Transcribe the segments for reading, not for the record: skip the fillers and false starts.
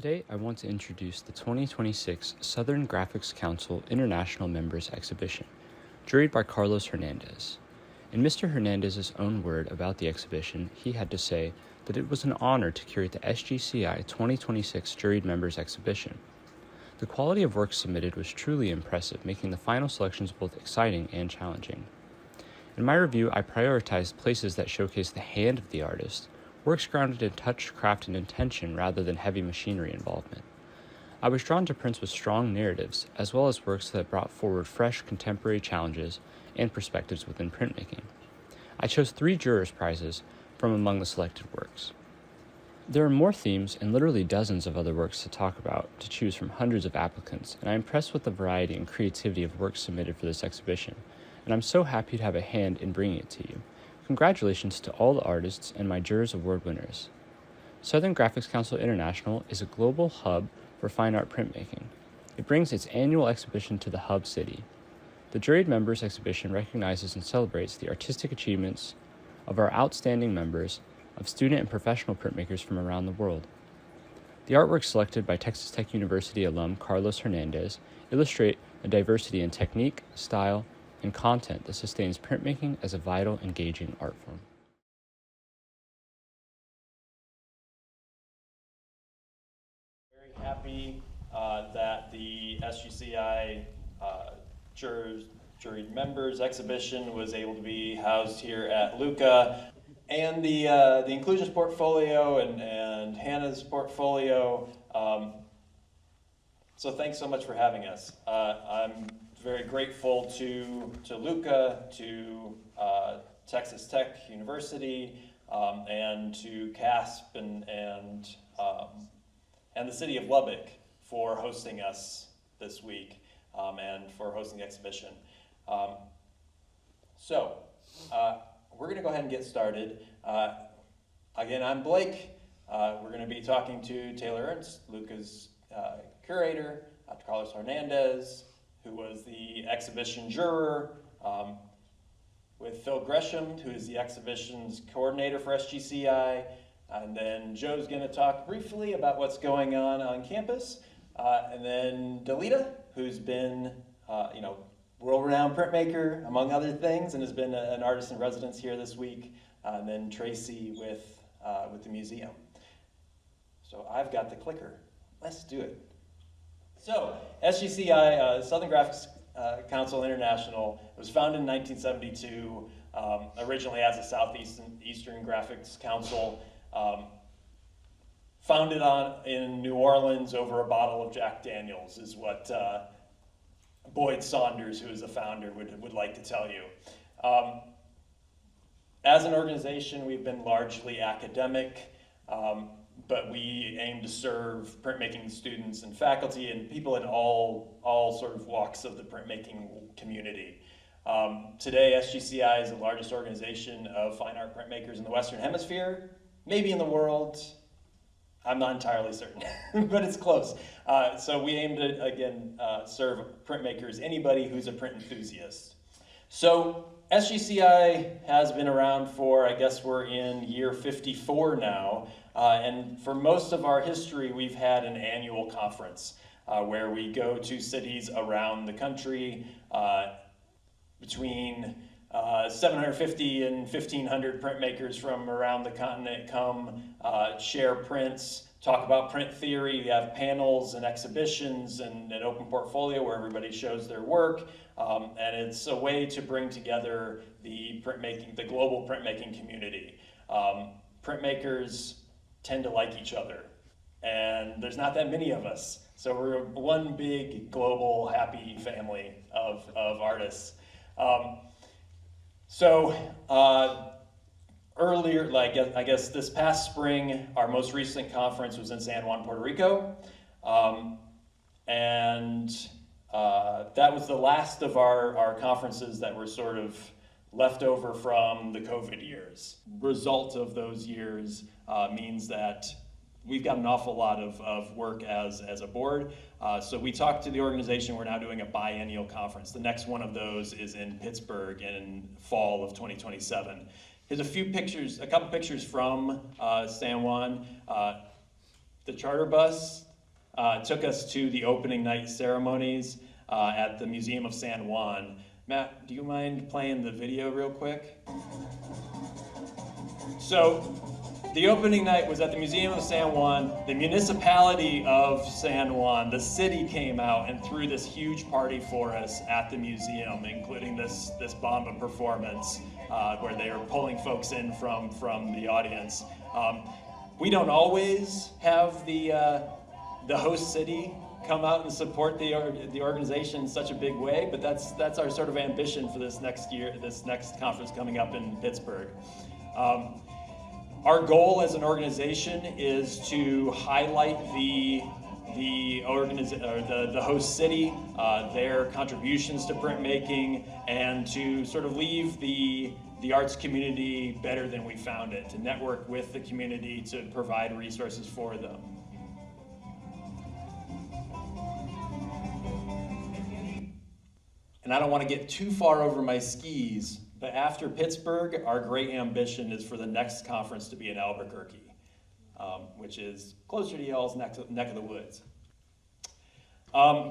Today, I want to introduce the 2026 Southern Graphics Council International Members Exhibition, juried by Carlos Hernandez. In Mr. Hernandez's own word about the exhibition, he had to say that it was an honor to curate the SGCI 2026 Juried Members Exhibition. The quality of work submitted was truly impressive, making the final selections both exciting and challenging. In my review, I prioritized places that showcase the hand of the artist, works grounded in touch, craft, and intention rather than heavy machinery involvement. I was drawn to prints with strong narratives, as well as works that brought forward fresh contemporary challenges and perspectives within printmaking. I chose 3 jurors' prizes from among the selected works. There are more themes and literally dozens of other works to talk about to choose from hundreds of applicants, and I'm impressed with the variety and creativity of works submitted for this exhibition, and I'm so happy to have a hand in bringing it to you. Congratulations to all the artists and my Jurors Award winners. Southern Graphics Council International is a global hub for fine art printmaking. It brings its annual exhibition to the hub city. The Juried Members Exhibition recognizes and celebrates the artistic achievements of our outstanding members of student and professional printmakers from around the world. The artwork selected by Texas Tech University alum Carlos Hernandez illustrate a diversity in technique, style, and content that sustains printmaking as a vital, engaging art form. Very happy that the SGCI Juried Members Exhibition was able to be housed here at LHUCA. And the Inclusions portfolio and Hannah's portfolio. So thanks so much for having us. I'm very grateful to LHUCA, to Texas Tech University, and to CASP and the city of Lubbock for hosting us this week and for hosting the exhibition. We're going to go ahead and get started. Again, I'm Blake. We're going to be talking to Taylor Ernst, LHUCA's curator, Dr. Carlos Hernandez, who was the exhibition juror, with Phil Gresham, who is the exhibition's coordinator for SGCI, and then Joe's going to talk briefly about what's going on campus, and then Delita, who's been, world-renowned printmaker, among other things, and has been an artist in residence here this week, and then Tracy with the museum. So I've got the clicker. Let's do it. So SGCI, Southern Graphics Council International, was founded in 1972, originally as a Southeastern Graphics Council, founded in New Orleans over a bottle of Jack Daniels, is what Boyd Saunders, who is the founder, would like to tell you. As an organization, we've been largely academic, but we aim to serve printmaking students and faculty and people in all sort of walks of the printmaking community. Today, SGCI is the largest organization of fine art printmakers in the Western Hemisphere, maybe in the world. I'm not entirely certain, but it's close. So we aim to, again, serve printmakers, anybody who's a print enthusiast. So SGCI has been around for, I guess we're in year 54 now, and for most of our history, we've had an annual conference where we go to cities around the country. Between 750 and 1,500 printmakers from around the continent come, share prints, talk about print theory. We have panels and exhibitions and an open portfolio where everybody shows their work. And it's a way to bring together the global printmaking community. Printmakers tend to like each other, and there's not that many of us. So we're one big global happy family of artists. Earlier, I guess this past spring, our most recent conference was in San Juan, Puerto Rico. That was the last of our conferences that were sort of left over from the COVID years. Result of those years means that we've got an awful lot of work as a board. So we talked to the organization. We're now doing a biennial conference. The next one of those is in Pittsburgh in fall of 2027. Here's a couple pictures from San Juan. The charter bus took us to the opening night ceremonies at the Museum of San Juan. Matt, do you mind playing the video real quick? So, the opening night was at the Museum of San Juan. The municipality of San Juan, the city, came out and threw this huge party for us at the museum, including this bomba performance where they were pulling folks in from the audience. We don't always have the host city come out and support the organization in such a big way, but that's our sort of ambition for this next year, this next conference coming up in Pittsburgh. Our goal as an organization is to highlight the host city, their contributions to printmaking, and to sort of leave the arts community better than we found it, to network with the community, to provide resources for them. And I don't want to get too far over my skis, but after Pittsburgh, our great ambition is for the next conference to be in Albuquerque, which is closer to y'all's neck of the woods.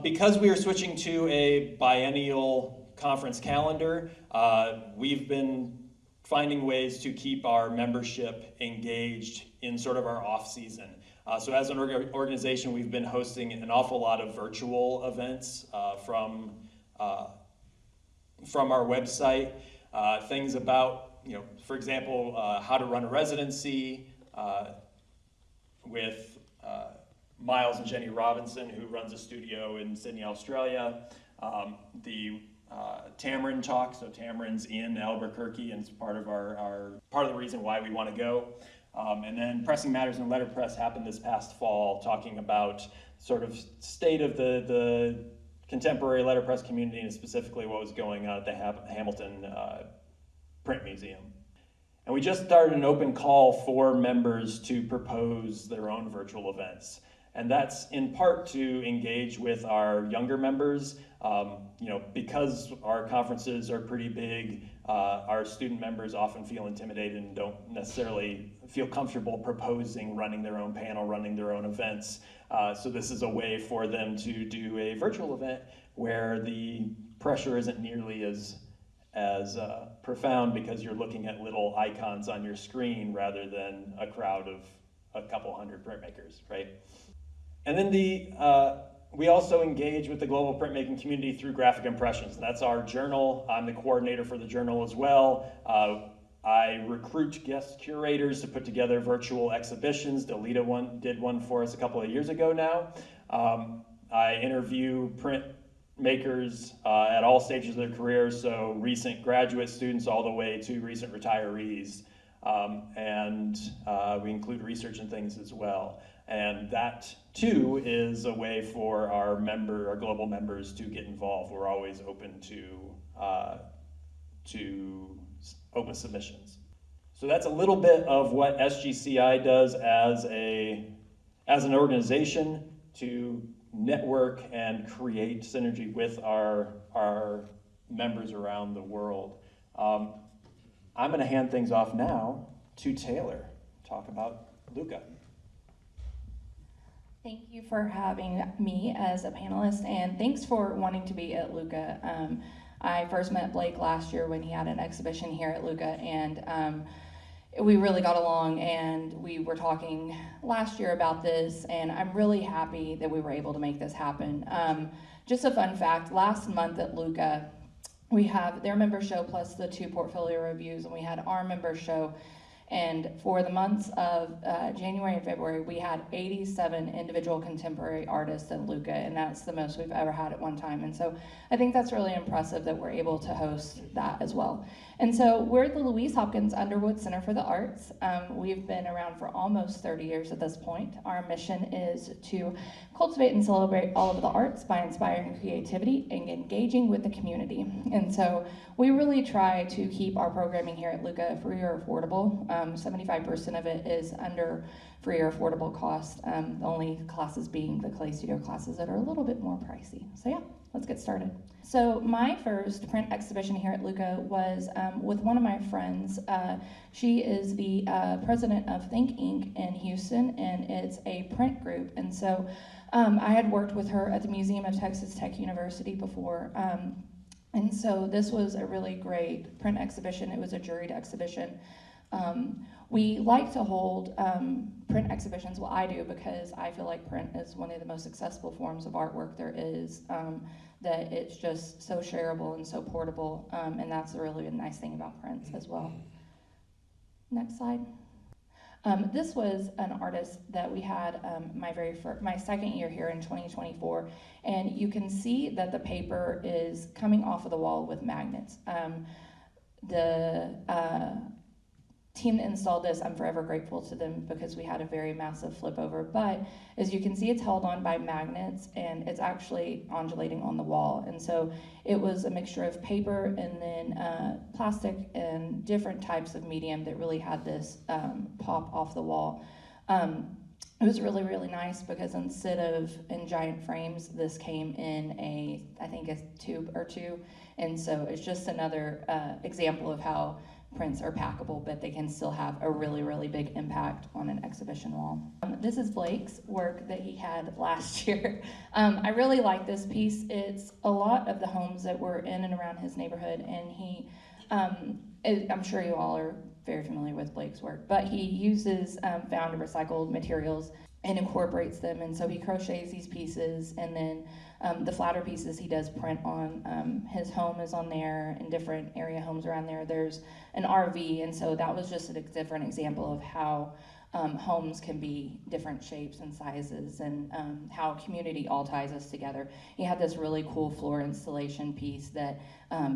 Because we are switching to a biennial conference calendar, we've been finding ways to keep our membership engaged in sort of our off season. So as an organization, we've been hosting an awful lot of virtual events from our website. Things about, for example, how to run a residency with Miles and Jenny Robinson, who runs a studio in Sydney, Australia. The Tamarind Talk, so Tamarin's in Albuquerque, and it's part of the reason why we want to go. And then Pressing Matters and Letterpress happened this past fall, talking about sort of state of the contemporary letterpress community, and specifically what was going on at the Hamilton Print Museum. And we just started an open call for members to propose their own virtual events. And that's in part to engage with our younger members. Because our conferences are pretty big, our student members often feel intimidated and don't necessarily feel comfortable proposing running their own panel, running their own events. So this is a way for them to do a virtual event where the pressure isn't nearly as profound, because you're looking at little icons on your screen rather than a crowd of a couple hundred printmakers, right? And then we also engage with the global printmaking community through graphic impressions. That's our journal. I'm the coordinator for the journal as well. I recruit guest curators to put together virtual exhibitions. Delita did one for us a couple of years ago now. I interview printmakers at all stages of their careers, so recent graduate students all the way to recent retirees. And we include research and things as well. And that too is a way for our global members to get involved. We're always open to open submissions. So that's a little bit of what SGCI does as an organization to network and create synergy with our members around the world. I'm going to hand things off now to Taylor to talk about LHUCA. Thank you for having me as a panelist, and thanks for wanting to be at LHUCA. I first met Blake last year when he had an exhibition here at LHUCA, and we really got along, and we were talking last year about this, and I'm really happy that we were able to make this happen. Just a fun fact, last month at LHUCA, we have their member show plus the 2 portfolio reviews, and we had our member show. And for the months of January and February, we had 87 individual contemporary artists at LHUCA, and that's the most we've ever had at one time. And so I think that's really impressive that we're able to host that as well. And so we're at the Louise Hopkins Underwood Center for the Arts. We've been around for almost 30 years at this point. Our mission is to cultivate and celebrate all of the arts by inspiring creativity and engaging with the community. And so we really try to keep our programming here at LHUCA free or affordable. 75% of it is under free or affordable cost. The only classes being the clay studio classes that are a little bit more pricey. So yeah, let's get started. So my first print exhibition here at LHUCA was with one of my friends. She is the president of Think Inc. in Houston, and it's a print group. And so I had worked with her at the Museum of Texas Tech University before, and so this was a really great print exhibition. It was a juried exhibition. We like to hold print exhibitions, well I do, because I feel like print is one of the most accessible forms of artwork there is, that it's just so shareable and so portable, and that's a really nice thing about prints as well. Next slide. This was an artist that we had my second year here in 2024, and you can see that the paper is coming off of the wall with magnets. The team that installed this, I'm forever grateful to them because we had a very massive flip over, but as you can see, it's held on by magnets and it's actually undulating on the wall. And so it was a mixture of paper and then plastic and different types of medium that really had this pop off the wall. It was really, really nice because instead of in giant frames, this came in I think a tube or two. And so it's just another example of how prints are packable, but they can still have a really, really big impact on an exhibition wall. This is Blake's work that he had last year. I really like this piece. It's a lot of the homes that were in and around his neighborhood, and I'm sure you all are very familiar with Blake's work, but he uses found and recycled materials and incorporates them, and so he crochets these pieces, and then the flatter pieces he does print on. His home is on there, and different area homes around there. There's an RV, and so that was just a different example of how homes can be different shapes and sizes, and how community all ties us together. He had this really cool floor installation piece that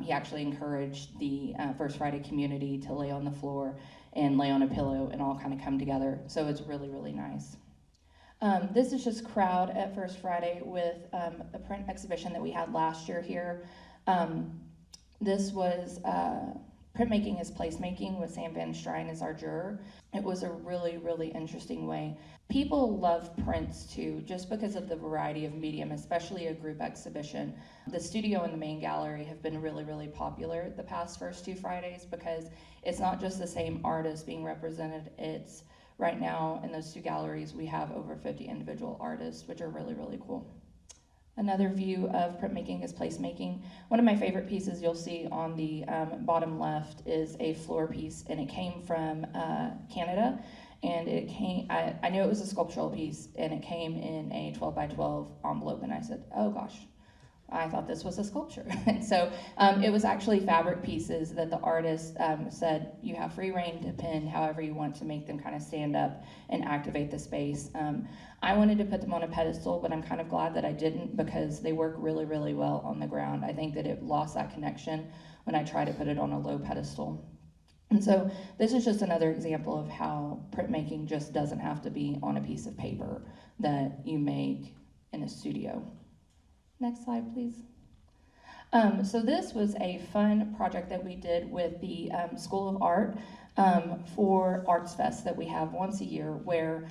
he actually encouraged the First Friday community to lay on the floor and lay on a pillow and all kind of come together. So it's really, really nice. This is just crowd at First Friday with a print exhibition that we had last year here. This was Printmaking is Placemaking with Sam Van Strijn as our juror. It was a really, really interesting way. People love prints too, just because of the variety of medium, especially a group exhibition. The studio and the main gallery have been really, really popular the past first two Fridays because it's not just the same artist being represented, it's right now in those two galleries we have over 50 individual artists, which are really, really cool. Another view of Printmaking is Placemaking. One of my favorite pieces you'll see on the bottom left is a floor piece, and it came from Canada, and it came, I knew it was a sculptural piece, and it came in a 12 by 12 envelope, and I said, oh gosh, I thought this was a sculpture. And so it was actually fabric pieces that the artist said you have free reign to pin however you want to make them kind of stand up and activate the space. I wanted to put them on a pedestal, but I'm kind of glad that I didn't because they work really, really well on the ground. I think that it lost that connection when I tried to put it on a low pedestal. And so this is just another example of how printmaking just doesn't have to be on a piece of paper that you make in a studio. Next slide, please. So this was a fun project that we did with the School of Art for Arts Fest that we have once a year, where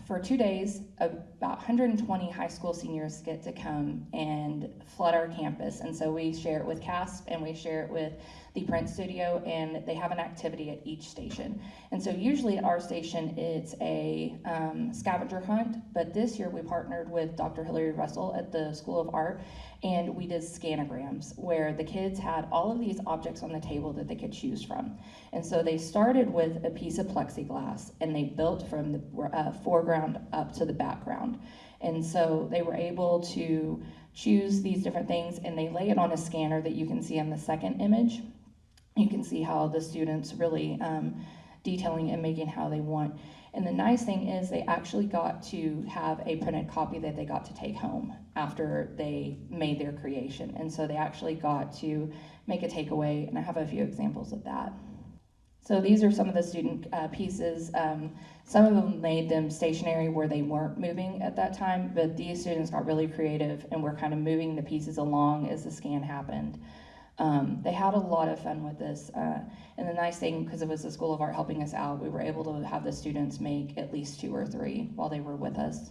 for 2 days, about 120 high school seniors get to come and flood our campus. And so we share it with CASP and we share it with the print studio, and they have an activity at each station. And so usually at our station it's a scavenger hunt, but this year we partnered with Dr. Hillary Russell at the School of Art, and we did scanograms where the kids had all of these objects on the table that they could choose from. And so they started with a piece of plexiglass and they built from the foreground up to the background. And so they were able to choose these different things, and they lay it on a scanner that you can see on the second image. You can see how the students really detailing and making how they want. And the nice thing is they actually got to have a printed copy that they got to take home after they made their creation. And so they actually got to make a takeaway, and I have a few examples of that. So these are some of the student pieces. Some of them made them stationary where they weren't moving at that time, but these students got really creative and were kind of moving the pieces along as the scan happened. They had a lot of fun with this, and the nice thing, because it was the School of Art helping us out, we were able to have the students make at least 2 or 3 while they were with us.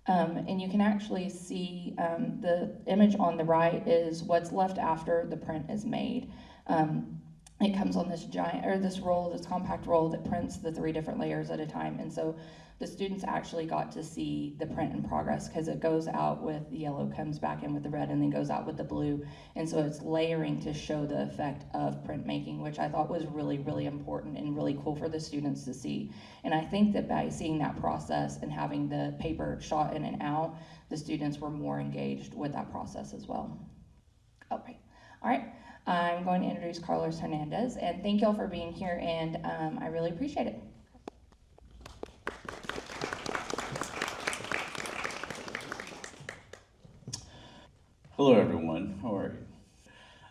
And you can actually see the image on the right is what's left after the print is made. it comes on this giant, or this roll, this compact roll that prints the 3 different layers at a time. And so the students actually got to see the print in progress, because it goes out with the yellow, comes back in with the red, and then goes out with the blue. And so it's layering to show the effect of printmaking, which I thought was really, really important and really cool for the students to see. And I think that by seeing that process and having the paper shot in and out, the students were more engaged with that process as well. Okay, all right. I'm going to introduce Carlos Hernandez, and thank y'all for being here, and I really appreciate it. Hello everyone, how are you?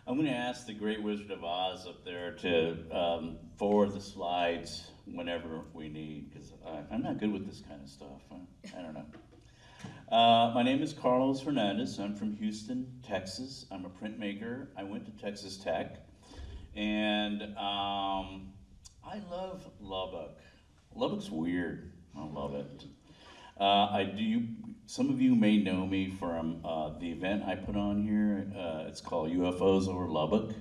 I'm going to ask the Great Wizard of Oz up there to forward the slides whenever we need, because I'm not good with this kind of stuff. I don't know. My name is Carlos Hernandez. I'm from Houston, Texas. I'm a printmaker. I went to Texas Tech, and I love Lubbock. Lubbock's weird. I love it. Some of you may know me from the event I put on here. It's called UFOs over Lubbock,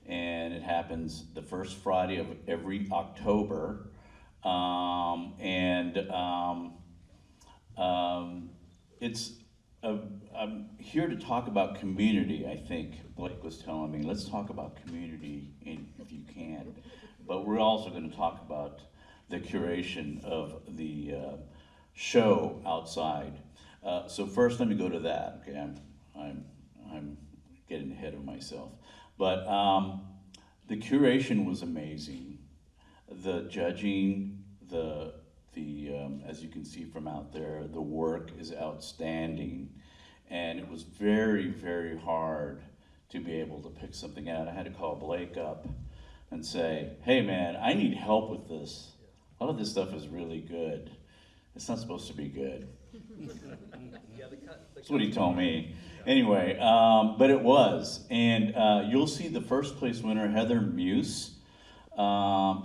and it happens the first Friday of every October. I'm here to talk about community, I think. Blake was telling me, let's talk about community if you can. But we're also going to talk about the curation of the show outside. So first, let me go to that. Okay, I'm getting ahead of myself. But the curation was amazing. The judging, as you can see from out there, the work is outstanding. And it was very, very hard to be able to pick something out. I had to call Blake up and say, hey man, I need help with this. A lot of this stuff is really good. It's not supposed to be good. That's what he told me. Anyway, but it was. And you'll see the first place winner, Heather Muse.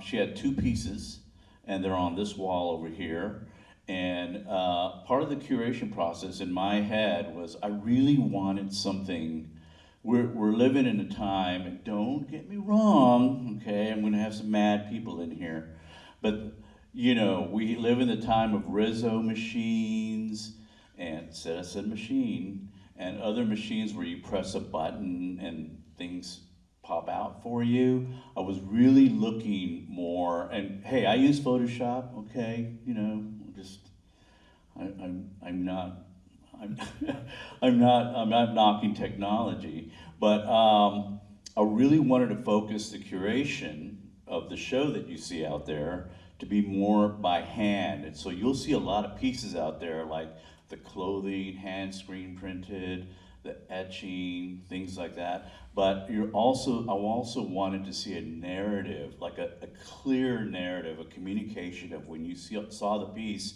She had 2 pieces, and they're on this wall over here. And part of the curation process in my head was I really wanted something. We're living in a time, and don't get me wrong, okay, I'm gonna have some mad people in here, but you know, we live in the time of Rizzo machines and Citizen machine and other machines where you press a button and things pop out for you. I was really looking more, and hey, I use Photoshop, okay, you know, I'm not I'm not knocking technology, but I really wanted to focus the curation of the show that you see out there to be more by hand. And so you'll see a lot of pieces out there, like the clothing, hand screen printed, the etching, things like that. But I also wanted to see a narrative, like a clear narrative, a communication of when you saw the piece,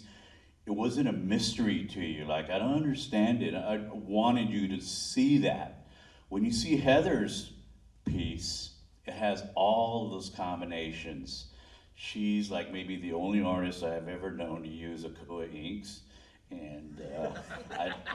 it wasn't a mystery to you, like I don't understand it. I wanted you to see that. When you see Heather's piece, it has all of those combinations. She's like maybe the only artist I've ever known to use Aqua inks. And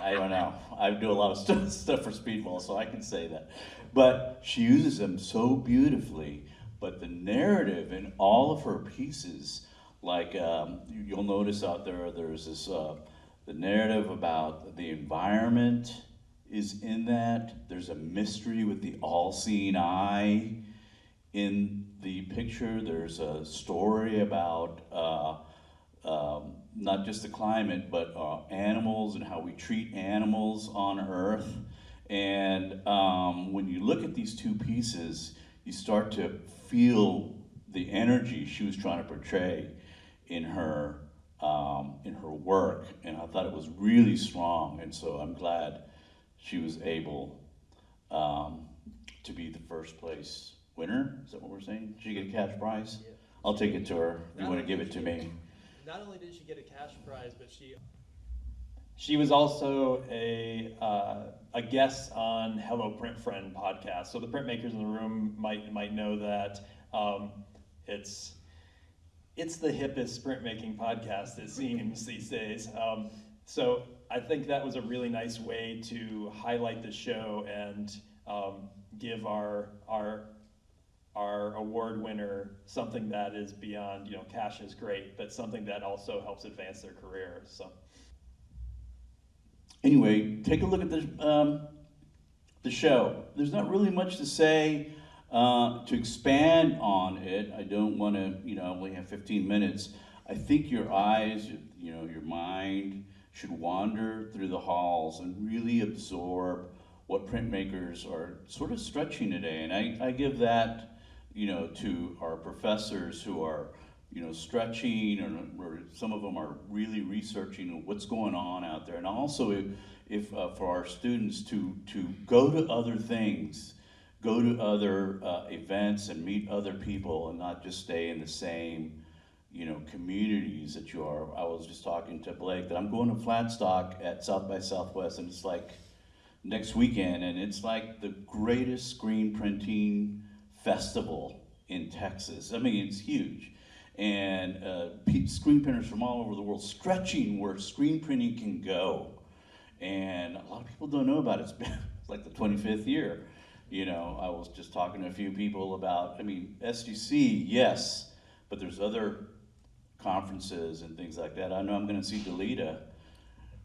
I don't know, I do a lot of stuff for Speedball, so I can say that. But she uses them so beautifully, but the narrative in all of her pieces, like you'll notice out there's this, the narrative about the environment is in that. There's a mystery with the all-seeing eye in the picture. There's a story about not just the climate, but animals and how we treat animals on Earth. And when you look at these 2 pieces, you start to feel the energy she was trying to portray in her work, and I thought it was really strong. And so I'm glad she was able to be the first place winner. Is that what we're saying? Did she get a cash prize? Yeah. I'll take it to her. You want to give it to me? Not only did she get a cash prize, but she was also a guest on Hello Print Friend podcast. So the printmakers in the room might know that it's the hippest printmaking podcast, it seems, these days. So I think that was a really nice way to highlight the show and give our our award winner something that is beyond, cash is great, but something that also helps advance their career. So anyway, take a look at the show. There's not really much to say to expand on it. I don't want to, only have 15 minutes. I think your eyes, your mind should wander through the halls and really absorb what printmakers are sort of stretching today. And I give that, to our professors who are, stretching, or some of them are really researching what's going on out there. And also if for our students to go to other things, go to other events and meet other people and not just stay in the same, communities that you are. I was just talking to Blake that I'm going to Flatstock at South by Southwest, and it's like next weekend, and it's like the greatest screen printing festival in Texas. I mean, it's huge. And screen printers from all over the world stretching where screen printing can go. And a lot of people don't know about it. It's been like the 25th year. I was just talking to a few people about, SGC, yes, but there's other conferences and things like that. I know I'm going to see Delita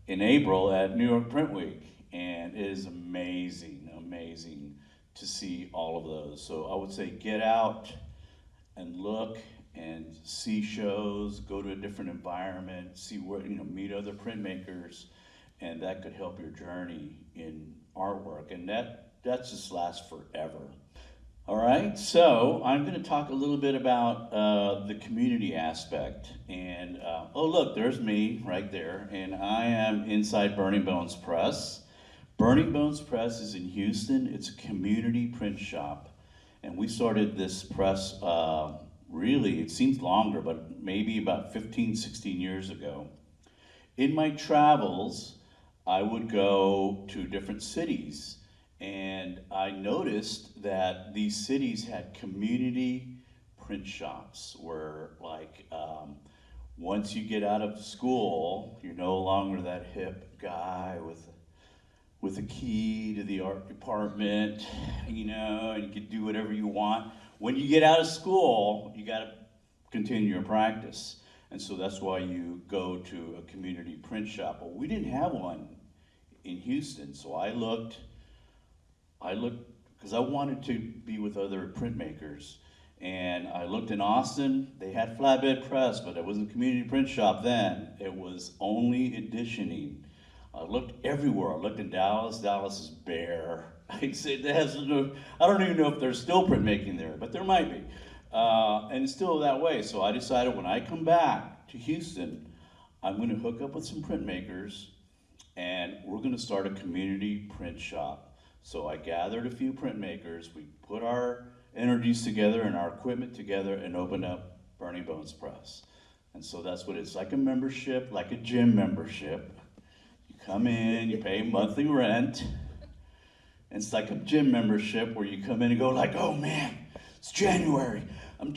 in April at New York Print Week, and it is amazing to see all of those. So I would say get out and look and see shows, go to a different environment, see where, meet other printmakers, and that could help your journey in artwork. And that just lasts forever. All right, so I'm going to talk a little bit about the community aspect. And oh look, there's me right there, and I am inside Burning Bones Press. Burning Bones Press is in Houston. It's a community print shop, and we started this press really, it seems longer, but maybe about 15, 16 years ago. In my travels, I would go to different cities, and I noticed that these cities had community print shops where, like, once you get out of school, you're no longer that hip guy with a key to the art department, and you can do whatever you want. When you get out of school, you gotta continue your practice. And so that's why you go to a community print shop. Well, we didn't have one in Houston, so I looked, because I wanted to be with other printmakers. And I looked in Austin, they had Flatbed Press, but it wasn't a community print shop then. It was only editioning. I looked everywhere. I looked in Dallas. Dallas is bare. I said, I don't even know if there's still printmaking there, but there might be. And it's still that way. So I decided when I come back to Houston, I'm going to hook up with some printmakers, and we're going to start a community print shop. So I gathered a few printmakers. We put our energies together and our equipment together and opened up Burning Bones Press. And so that's what it's like, a membership, like a gym membership. Come in, you pay monthly rent. It's like a gym membership where you come in and go like, oh man, it's January. I'm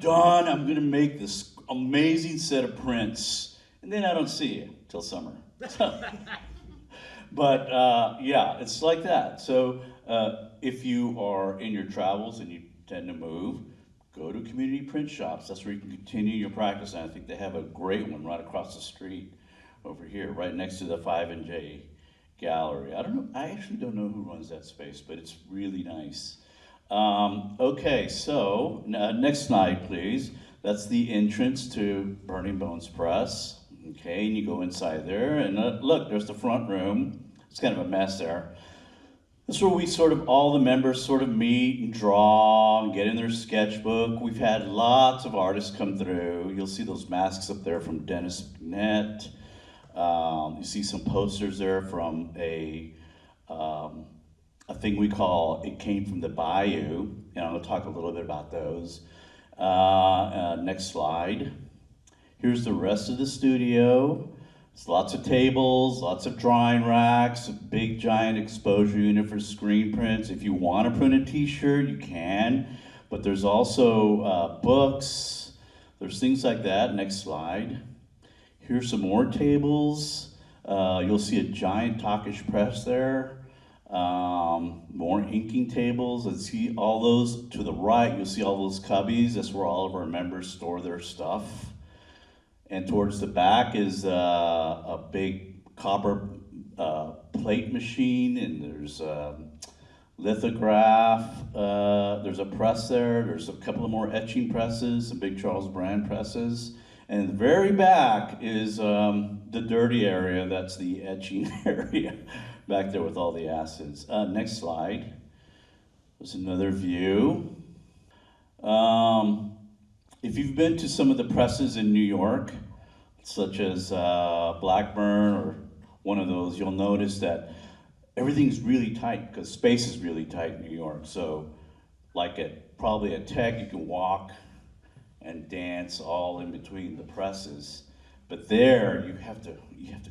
done. I'm gonna make this amazing set of prints. And then I don't see you till summer. But yeah, it's like that. So if you are in your travels and you tend to move, go to community print shops. That's where you can continue your practice. And I think they have a great one right across the street over here, right next to the 5&J gallery. I actually don't know who runs that space, but it's really nice. Okay, so next slide, please. That's the entrance to Burning Bones Press. Okay, and you go inside there, and look, there's the front room. It's kind of a mess there. That's where we all the members sort of meet and draw and get in their sketchbook. We've had lots of artists come through. You'll see those masks up there from Dennis Burnett. You see some posters there from a thing we call It Came from the Bayou, and I'm going to talk a little bit about those. Next slide. Here's the rest of the studio. There's lots of tables, lots of drawing racks, a big giant exposure unit for screen prints. If you want to print a t-shirt, you can, but there's also books. There's things like that. Next slide. Here's some more tables. You'll see a giant Takish press there. More inking tables. And see all those to the right, you'll see all those cubbies. That's where all of our members store their stuff. And towards the back is a big copper plate machine, and there's lithograph. There's a press there. There's a couple of more etching presses, some big Charles Brand presses. And in the very back is the dirty area. That's the etching area back there with all the acids. Next slide. There's another view. If you've been to some of the presses in New York, such as Blackburn or one of those, you'll notice that everything's really tight because space is really tight in New York. So like probably at Tech, you can walk and dance all in between the presses. But there, you have to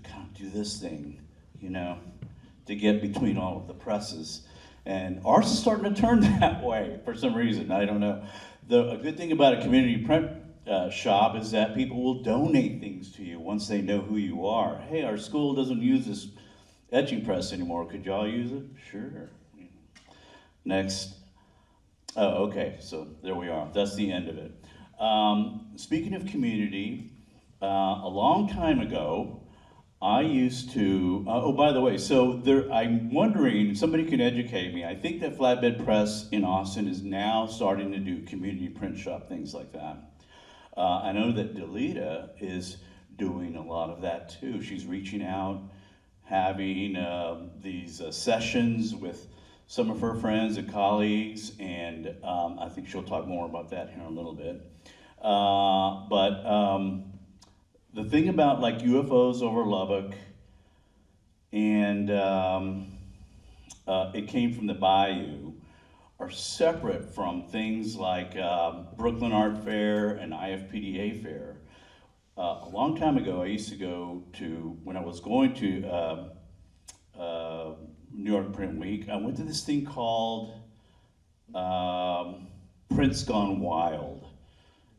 kind of do this thing, you know, to get between all of the presses. And ours is starting to turn that way for some reason, I don't know. A good thing about a community print shop is that people will donate things to you once they know who you are. Hey, our school doesn't use this etching press anymore. Could y'all use it? Sure. Next. Oh, okay, so there we are. That's the end of it. Speaking of community, a long time ago, I used to, oh, by the way, so I'm wondering, somebody can educate me. I think that Flatbed Press in Austin is now starting to do community print shop, things like that. I know that Delita is doing a lot of that too. She's reaching out, having these sessions with some of her friends and colleagues, and I think she'll talk more about that here in a little bit. The thing about like UFOs over Lubbock, and it came from the Bayou, are separate from things like Brooklyn Art Fair and IFPDA Fair. A long time ago, I used to go to, when I was going to New York Print Week, I went to this thing called Prints Gone Wild.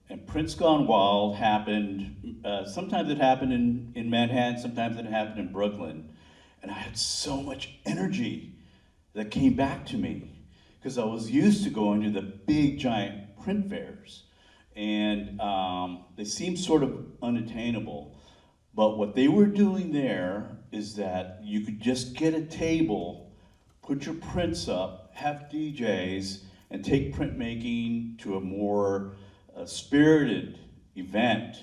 And Prints Gone Wild happened, sometimes it happened in Manhattan, sometimes it happened in Brooklyn. And I had so much energy that came back to me because I was used to going to the big giant print fairs. And they seemed sort of unattainable. But what they were doing there is that you could just get a table, put your prints up, have DJs, and take printmaking to a more spirited event.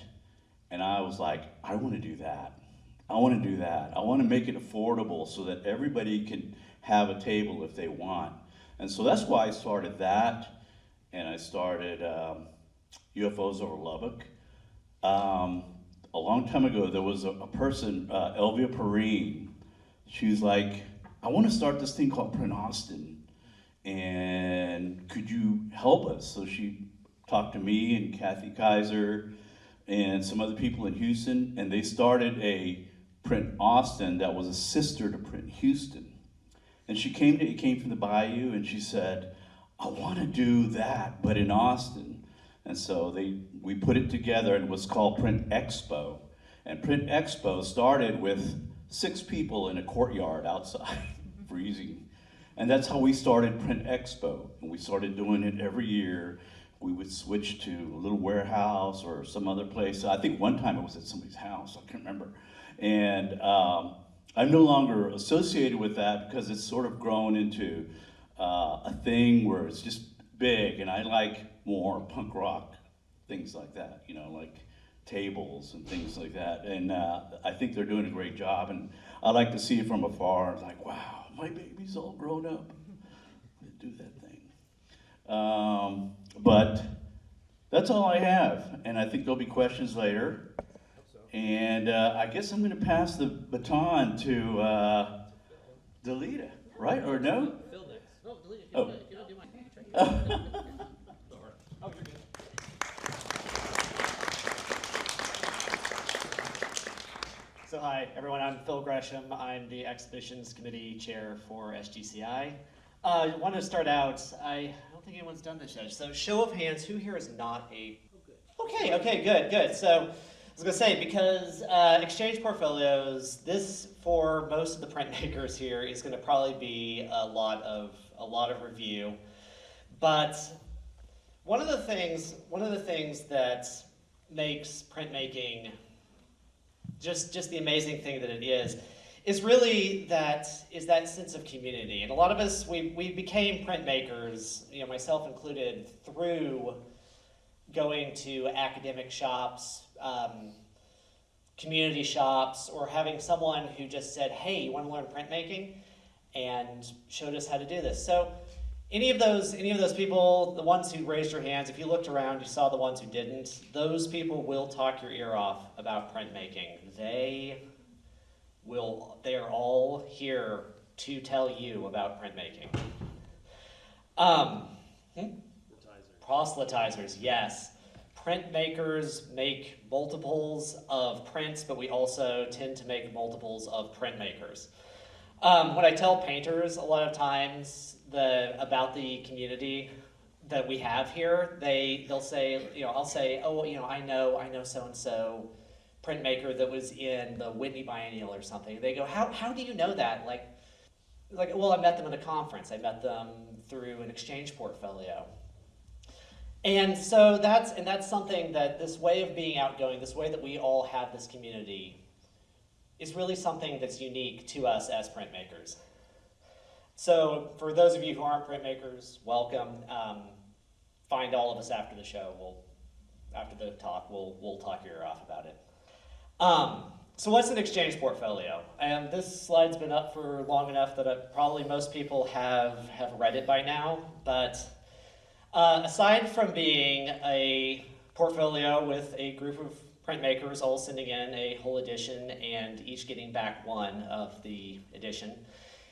And I was like, I want to do that. I want to do that. I want to make it affordable so that everybody can have a table if they want. And so that's why I started that, and I started UFOs over Lubbock. A long time ago, there was a person, Elvia Perrine. She was like, I want to start this thing called Print Austin, and could you help us? So she talked to me and Kathy Kaiser and some other people in Houston, and they started a Print Austin that was a sister to Print Houston. And it came from the Bayou, and she said, I want to do that, but in Austin. And so we put it together, and it was called Print Expo. And Print Expo started with 6 people in a courtyard outside, freezing. And that's how we started Print Expo. And we started doing it every year. We would switch to a little warehouse or some other place. I think one time it was at somebody's house, I can't remember. And I'm no longer associated with that because it's sort of grown into a thing where it's just big, and I like more punk rock, things like that, you know, like tables and things like that. And I think they're doing a great job, and I like to see it from afar. It's like, wow, my baby's all grown up. Do that thing. But that's all I have, and I think there'll be questions later. And I guess I'm going to pass the baton to Delita, right? Or no? Phil next. No, Delita. Oh. If you don't do mine. Oh, you're good. So hi, everyone. I'm Phil Gresham. I'm the Exhibitions Committee Chair for SGCI. I want to start out, I don't think anyone's done this yet. So show of hands, who here is not a... Okay, good. So was gonna say, because exchange portfolios, this for most of the printmakers here is gonna probably be a lot of review. But one of the things that makes printmaking just the amazing thing that it is really that sense of community. And a lot of us, we became printmakers, you know, myself included, through going to academic shops, community shops, or having someone who just said, hey, you want to learn printmaking? And showed us how to do this. So any of those people, the ones who raised your hands, if you looked around, you saw the ones who didn't, those people will talk your ear off about printmaking. They are all here to tell you about printmaking. Proselytizers, yes. Printmakers make multiples of prints, but we also tend to make multiples of printmakers. When I tell painters a lot of times about the community that we have here, they'll say, you know, I'll say, oh, you know, I know so-and-so printmaker that was in the Whitney Biennial or something. They go, how do you know that? Like, well, I met them at a conference. I met them through an exchange portfolio. And so that's something that this way of being outgoing, this way that we all have this community, is really something that's unique to us as printmakers. So for those of you who aren't printmakers, welcome. Find all of us after the show. After the talk, we'll talk your ear off about it. So what's an exchange portfolio? And this slide's been up for long enough that probably most people have read it by now. But aside from being a portfolio with a group of printmakers all sending in a whole edition and each getting back one of the edition,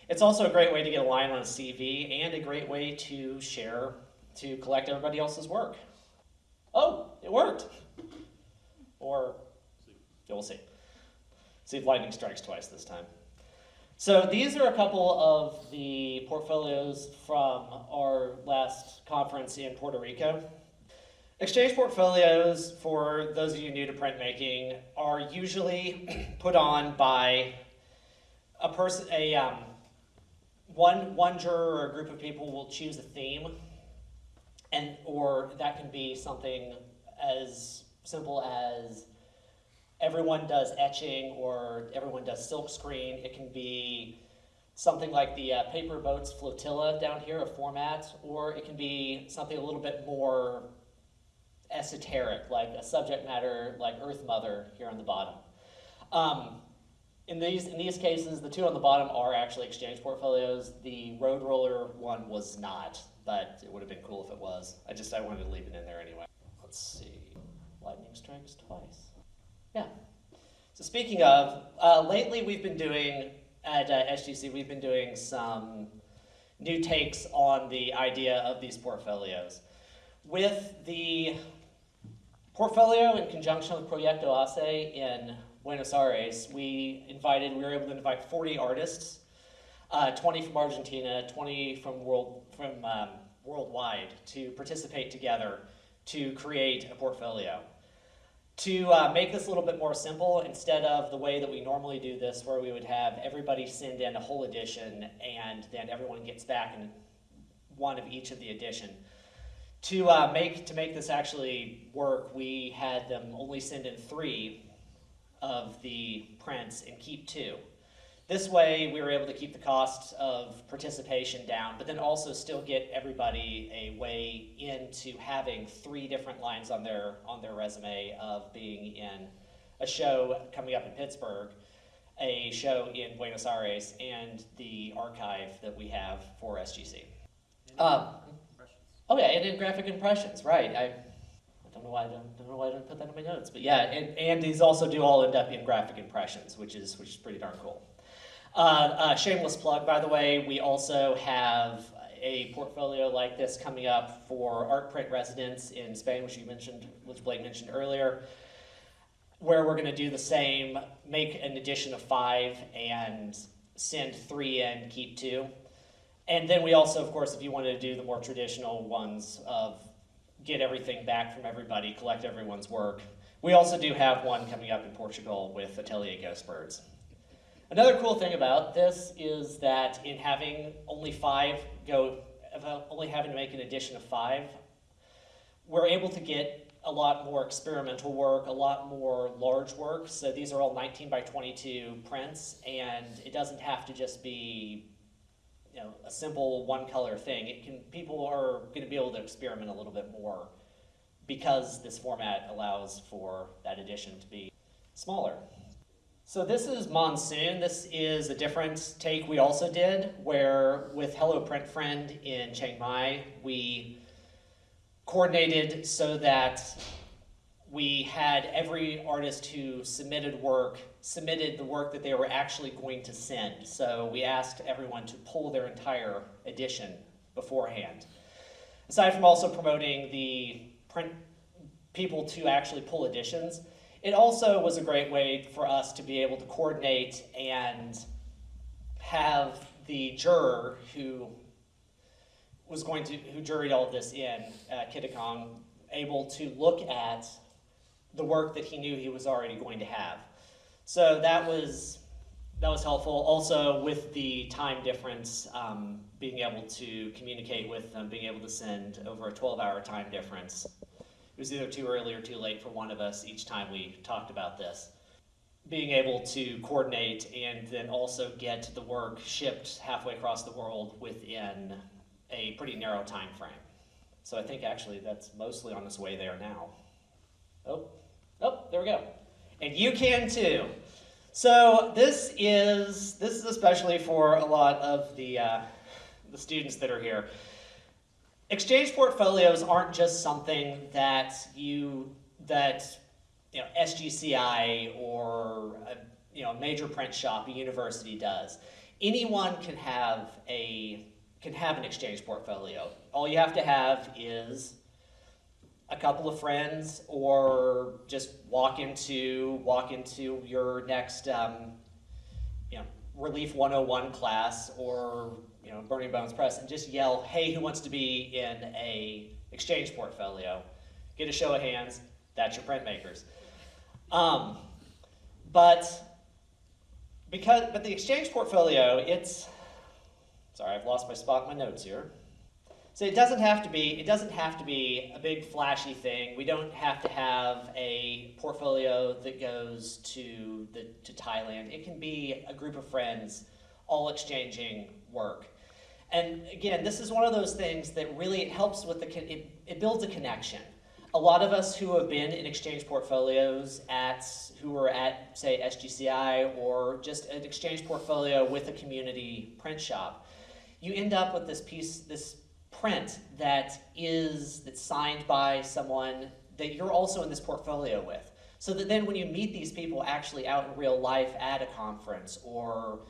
it's also a great way to get a line on a CV and a great way to share, to collect everybody else's work. Oh, it worked. Or, we'll see. See if lightning strikes twice this time. So these are a couple of the portfolios from our last conference in Puerto Rico. Exchange portfolios, for those of you new to printmaking, are usually put on by a person, one juror or a group of people will choose a theme, or that can be something as simple as everyone does etching or everyone does silkscreen. It can be something like the Paper Boats Flotilla down here, a format, or it can be something a little bit more esoteric, like a subject matter like Earth Mother here on the bottom. In these cases, the two on the bottom are actually exchange portfolios. The Road Roller one was not, but it would have been cool if it was. I wanted to leave it in there anyway. Let's see, lightning strikes twice. Yeah. So speaking of, lately we've been doing, at SGC, we've been doing some new takes on the idea of these portfolios. With the portfolio in conjunction with Proyecto ACE in Buenos Aires, we were able to invite 40 artists, 20 from Argentina, 20 from worldwide, to participate together to create a portfolio. To make this a little bit more simple, instead of the way that we normally do this, where we would have everybody send in a whole edition and then everyone gets back in one of each of the edition. To make this actually work, we had them only send in 3 of the prints and keep 2. This way, we were able to keep the cost of participation down, but then also still get everybody a way into having 3 different lines on their resume of being in a show coming up in Pittsburgh, a show in Buenos Aires, and the archive that we have for SGC. Oh yeah, and in graphic impressions, right? I don't know why I didn't put that in my notes, but yeah, and these also do all end up in graphic impressions, which is pretty darn cool. Shameless plug, by the way, we also have a portfolio like this coming up for art print residents in Spain, which Blake mentioned earlier, where we're going to do the same, make an edition of 5 and send 3 in, keep 2. And then we also, of course, if you wanted to do the more traditional ones of get everything back from everybody, collect everyone's work. We also do have one coming up in Portugal with Atelier Ghost Birds. Another cool thing about this is that in having only only having to make an edition of 5, we're able to get a lot more experimental work, a lot more large work. So these are all 19 by 22 prints, and it doesn't have to just be, you know, a simple one color thing. People are going to be able to experiment a little bit more because this format allows for that edition to be smaller. So this is Monsoon. This is a different take we also did, where with Hello Print Friend in Chiang Mai, we coordinated so that we had every artist who submitted the work that they were actually going to send. So we asked everyone to pull their entire edition beforehand. Aside from also promoting the print people to actually pull editions, it also was a great way for us to be able to coordinate and have the juror who juried all of this in Kittikong, able to look at the work that he knew he was already going to have. So that was helpful. Also with the time difference, being able to communicate with them, being able to send over a 12-hour time difference. It was either too early or too late for one of us each time we talked about this. Being able to coordinate and then also get the work shipped halfway across the world within a pretty narrow time frame. So I think actually that's mostly on its way there now. Oh, there we go. And you can too. So this is especially for a lot of the students that are here. Exchange portfolios aren't just something that SGCI or a major print shop, a university does. Anyone can have an exchange portfolio. All you have to have is a couple of friends, or just walk into your next Relief 101 class, or Burning Bones Press, and just yell, "Hey, who wants to be in a exchange portfolio?" Get a show of hands. That's your printmakers. But the exchange portfolio, sorry, I've lost my spot in my notes here. So it doesn't have to be a big flashy thing. We don't have to have a portfolio that goes to Thailand. It can be a group of friends all exchanging work. And again, this is one of those things that really helps with it builds a connection. A lot of us who have been in exchange portfolios who were at, say, SGCI, or just an exchange portfolio with a community print shop, you end up with this print that's signed by someone that you're also in this portfolio with. So that then when you meet these people actually out in real life at a conference or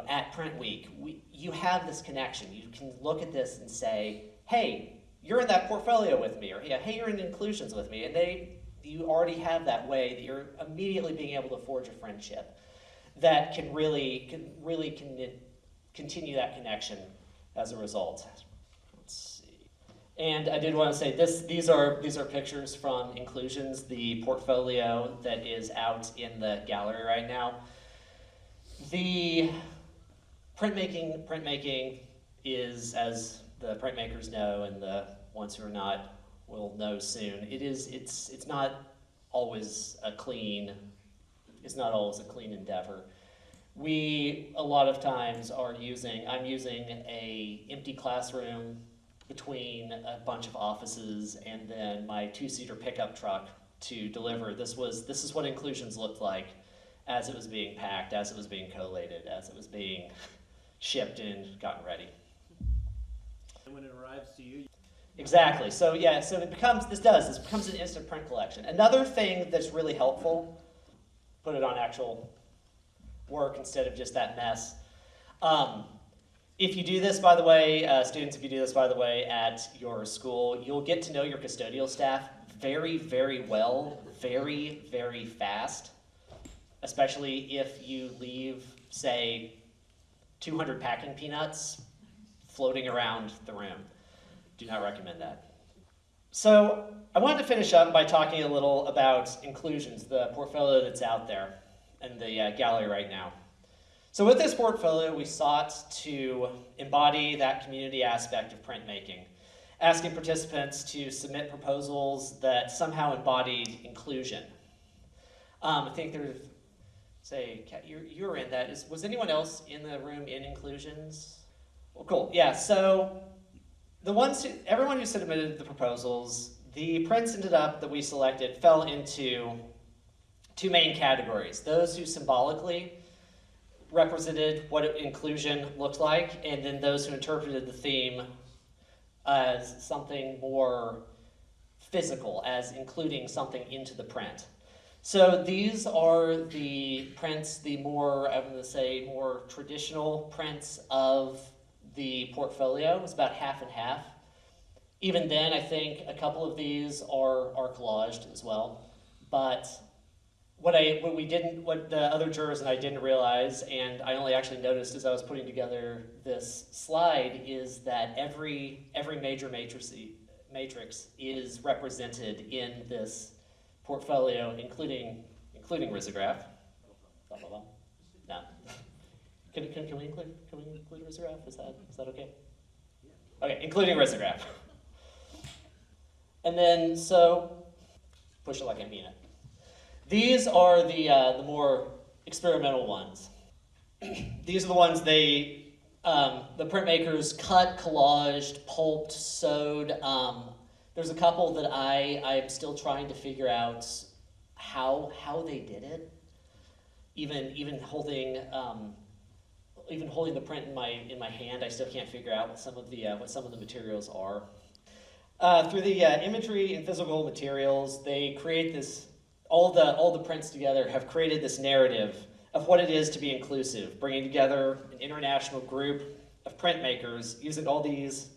at Print Week, you have this connection. You can look at this and say, "Hey, you're in that portfolio with me," or "Hey, you're in inclusions with me," and you already have that way that you're immediately being able to forge a friendship that can really continue that connection as a result. Let's see. And I did want to say these are pictures from Inclusions, the portfolio that is out in the gallery right now. The printmaking is, as the printmakers know, and the ones who are not will know soon, it's not always a clean endeavor. We a lot of times I'm using a empty classroom between a bunch of offices and then my 2-seater pickup truck to deliver. This is what Inclusions looked like as it was being packed, as it was being collated, as it was being shipped and gotten ready. And when it arrives to you. Exactly. So it becomes an instant print collection. Another thing that's really helpful, put it on actual work instead of just that mess. If you do this, by the way, students, at your school, you'll get to know your custodial staff very, very well, very, very fast, especially if you leave, say, 200 packing peanuts floating around the room. Do not recommend that. So I wanted to finish up by talking a little about inclusions, the portfolio that's out there in the gallery right now. So with this portfolio, we sought to embody that community aspect of printmaking, asking participants to submit proposals that somehow embodied inclusion. I think there's, say, Kat, you're in that. Was anyone else in the room in inclusions? Well, cool. Yeah. So everyone who submitted the proposals, the prints that we selected fell into two main categories: those who symbolically represented what inclusion looked like, and then those who interpreted the theme as something more physical, as including something into the print. So these are the prints, the more, I'm going to say, more traditional prints of the portfolio. It's about half and half. Even then, I think a couple of these are collaged as well. But what the other jurors and I didn't realize, and I only actually noticed as I was putting together this slide, is that every major matrix is represented in this portfolio, including risograph. No. Can we include risograph? Is that okay? Okay, including risograph. And then, so, push it like I mean it. These are the more experimental ones. These are the ones the printmakers cut, collaged, pulped, sewed. There's a couple that I'm still trying to figure out how they did it. Even holding the print in my hand, I still can't figure out what some of the materials are. Through the imagery and physical materials, they create this. All the prints together have created this narrative of what it is to be inclusive, bringing together an international group of printmakers using all these,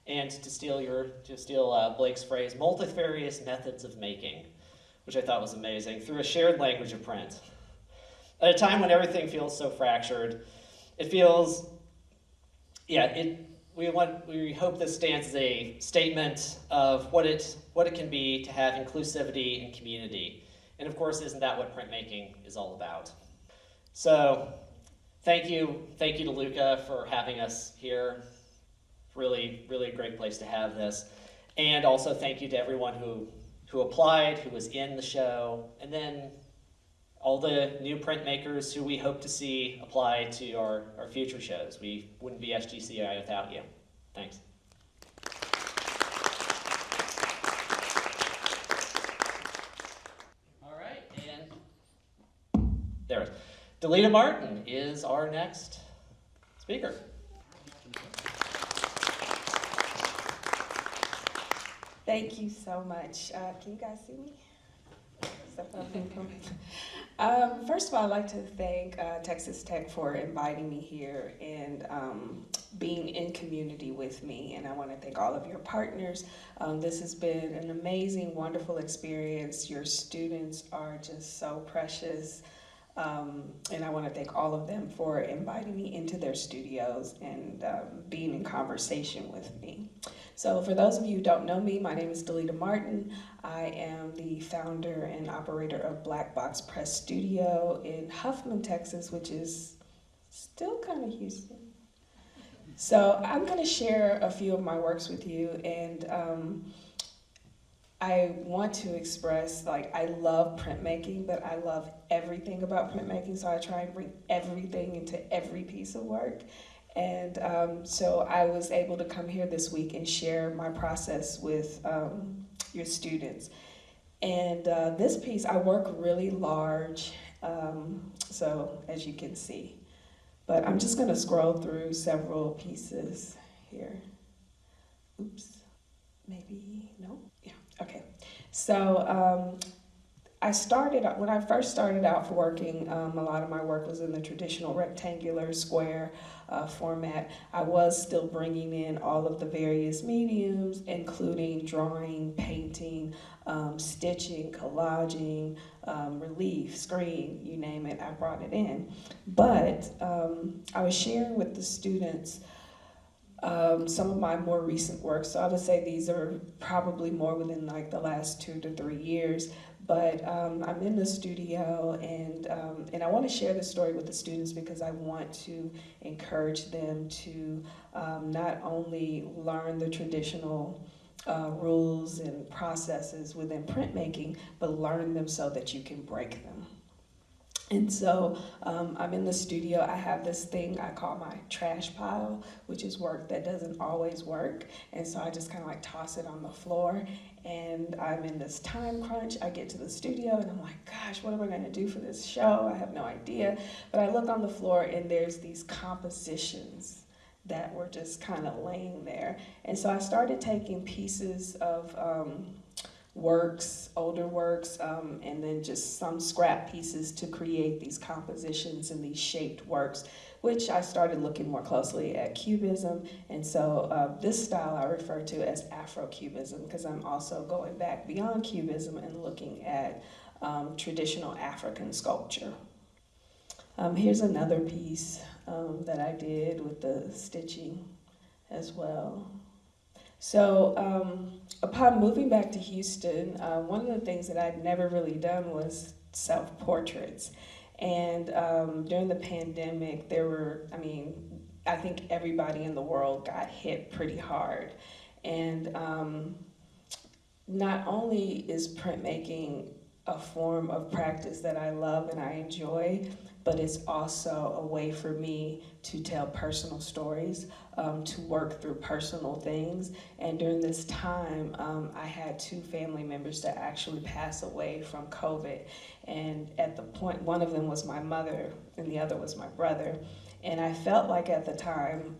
and to steal Blake's phrase, multifarious methods of making, which I thought was amazing, through a shared language of print. At a time when everything feels so fractured, it feels, we hope this stands as a statement of what it can be to have inclusivity and community. And of course, isn't that what printmaking is all about? So, thank you to LHUCA for having us here. Really, really a great place to have this. And also thank you to everyone who applied, who was in the show, and then all the new printmakers who we hope to see apply to our future shows. We wouldn't be SGCI without you. Thanks. All right, and there it is. Delita Martin is our next speaker. Thank you so much. Can you guys see me? First of all, I'd like to thank Texas Tech for inviting me here and being in community with me. And I want to thank all of your partners. This has been an amazing, wonderful experience. Your students are just so precious. And I want to thank all of them for inviting me into their studios and being in conversation with me. So for those of you who don't know me, my name is Delita Martin. I am the founder and operator of Black Box Press Studio in Huffman, Texas, which is still kind of Houston. So I'm going to share a few of my works with you, and I want to express, I love printmaking, but I love everything about printmaking, so I try and bring everything into every piece of work. And so I was able to come here this week and share my process with your students. And this piece, I work really large, so as you can see. But I'm just going to scroll through several pieces here. Oops, maybe, no? Yeah, okay. So when I first started out for working, a lot of my work was in the traditional rectangular square format. I was still bringing in all of the various mediums, including drawing, painting, stitching, collaging, relief, screen, you name it, I brought it in. But I was sharing with the students some of my more recent work. So I would say these are probably more within like the last 2 to 3 years. But I'm in the studio, and I want to share this story with the students because I want to encourage them to not only learn the traditional rules and processes within printmaking, but learn them so that you can break them. And so I'm in the studio. I have this thing I call my trash pile, which is work that doesn't always work. And so I just kind of like toss it on the floor. And I'm in this time crunch. I get to the studio and I'm like, gosh, what am I going to do for this show? I have no idea. But I look on the floor and there's these compositions that were just kind of laying there. And so I started taking pieces of works, older works, and then just some scrap pieces to create these compositions and these shaped works, which I started looking more closely at Cubism. And so this style I refer to as Afro-Cubism because I'm also going back beyond Cubism and looking at traditional African sculpture. Here's another piece that I did with the stitching as well. So upon moving back to Houston, one of the things that I'd never really done was self-portraits. And during the pandemic, I think everybody in the world got hit pretty hard. And not only is printmaking a form of practice that I love and I enjoy, but it's also a way for me to tell personal stories, to work through personal things. And during this time, I had 2 family members that actually pass away from COVID. And at the point, one of them was my mother and the other was my brother. And I felt like at the time,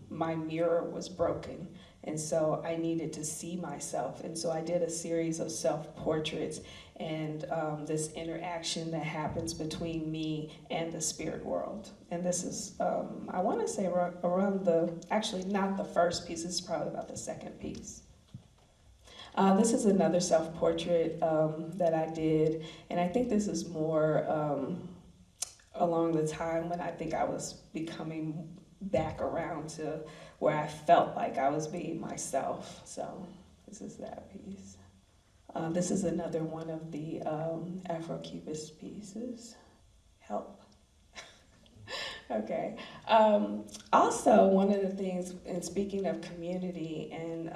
my mirror was broken. And so I needed to see myself. And so I did a series of self-portraits and this interaction that happens between me and the spirit world. And this is, I want to say around actually not the first piece, this is probably about the second piece. This is another self-portrait that I did, and I think this is more along the time when I think I was becoming back around to where I felt like I was being myself. So this is that piece. This is another one of the Afro-Cubist pieces. Help. Okay. Also, one of the things, and speaking of community and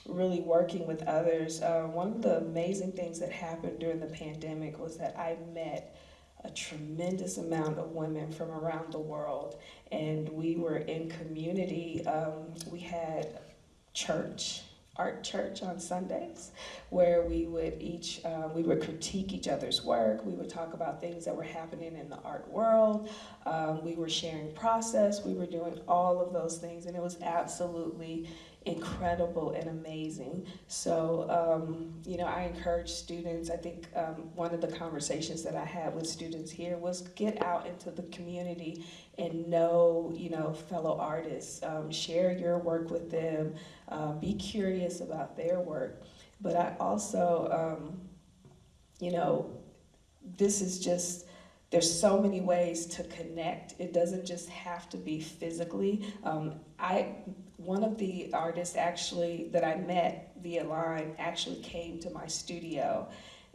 really working with others, one of the amazing things that happened during the pandemic was that I met a tremendous amount of women from around the world, and we were in community. We had art church on Sundays, where we would critique each other's work. We would talk about things that were happening in the art world. We were sharing process. We were doing all of those things, and it was absolutely incredible and amazing. So, I encourage students. I think one of the conversations that I had with students here was get out into the community and know, fellow artists. Share your work with them. Be curious about their work. But I also, this is just, there's so many ways to connect. It doesn't just have to be physically. One of the artists actually that I met via line actually came to my studio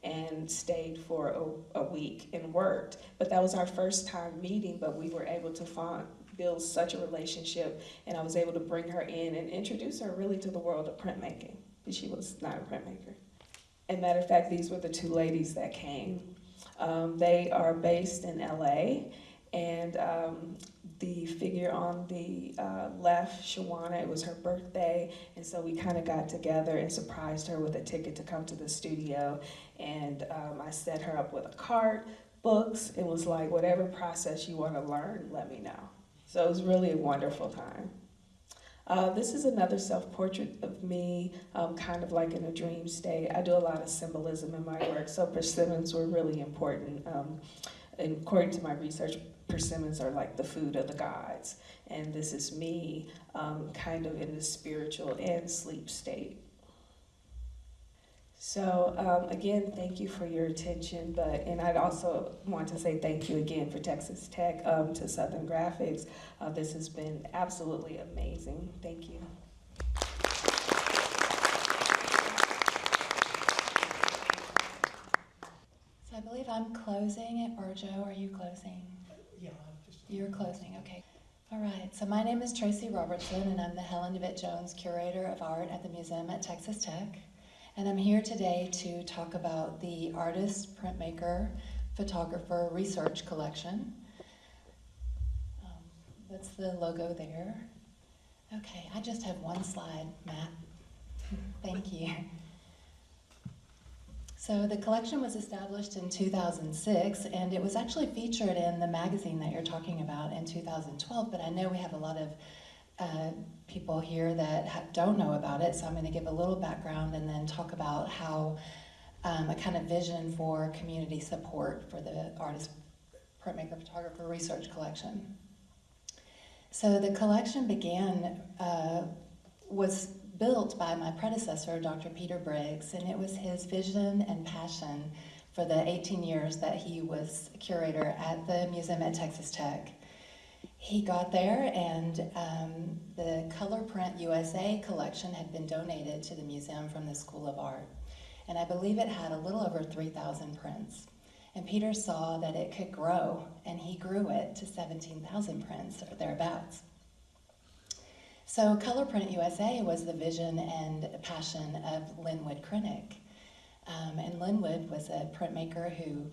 and stayed for a week and worked. But that was our first time meeting, but we were able to build such a relationship, and I was able to bring her in and introduce her really to the world of printmaking, because she was not a printmaker. And matter of fact, these were the 2 ladies that came. They are based in LA, and the figure on the left, Shawana, it was her birthday, and so we kind of got together and surprised her with a ticket to come to the studio, and I set her up with a cart, books, and was like, whatever process you want to learn, let me know. So it was really a wonderful time. This is another self-portrait of me, kind of like in a dream state. I do a lot of symbolism in my work, so persimmons were really important. And according to my research, persimmons are like the food of the gods. And this is me kind of in the spiritual and sleep state. So again, thank you for your attention, and I'd also want to say thank you again for Texas Tech, to Southern Graphics. This has been absolutely amazing. Thank you. So I believe I'm closing it, or Joe, are you closing? Yeah, I'm just. You're closing, okay. All right, so my name is Tracy Robertson, and I'm the Helen DeVitt Jones Curator of Art at the Museum at Texas Tech. And I'm here today to talk about the Artist, Printmaker, Photographer Research Collection. That's the logo there. Okay, I just have one slide, Matt. Thank you. So the collection was established in 2006, and it was actually featured in the magazine that you're talking about in 2012, but I know we have a lot of people here that don't know about it, so I'm going to give a little background and then talk about how a kind of vision for community support for the Artist, Printmaker, Photographer Research Collection. So the collection was built by my predecessor, Dr. Peter Briggs, and it was his vision and passion for the 18 years that he was curator at the museum at Texas Tech. He got there, and the Color Print USA collection had been donated to the museum from the School of Art. And I believe it had a little over 3,000 prints. And Peter saw that it could grow, and he grew it to 17,000 prints, or thereabouts. So Color Print USA was the vision and passion of Linwood Krennick. And Linwood was a printmaker who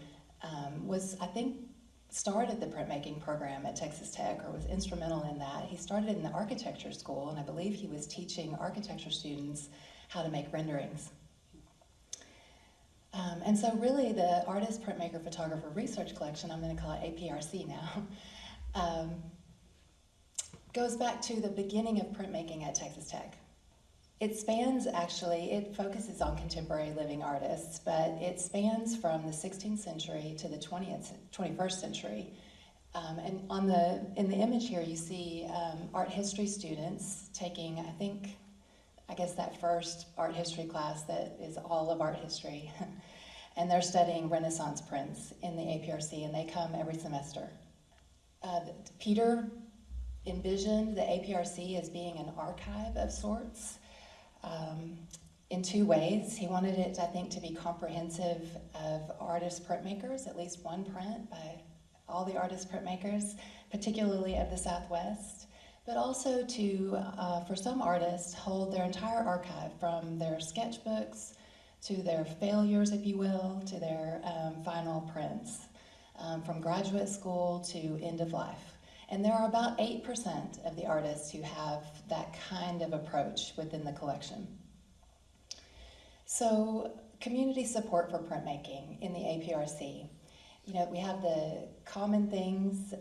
started the printmaking program at Texas Tech, or was instrumental in that. He started in the architecture school, and I believe he was teaching architecture students how to make renderings. And so really the Artist, Printmaker, Photographer Research Collection, I'm going to call it APRC now, goes back to the beginning of printmaking at Texas Tech. It focuses on contemporary living artists, but it spans from the 16th century to the 21st century. And in the image here, you see art history students taking, I guess that first art history class that is all of art history. And they're studying Renaissance prints in the APRC, and they come every semester. Peter envisioned the APRC as being an archive of sorts in two ways. He wanted it, I think, to be comprehensive of artist printmakers, at least one print by all the artist printmakers, particularly of the Southwest, but also to, for some artists, hold their entire archive from their sketchbooks to their failures, if you will, to their final prints, from graduate school to end of life. And there are about 8% of the artists who have that kind of approach within the collection. So, community support for printmaking in the APRC. You know, we have the common things,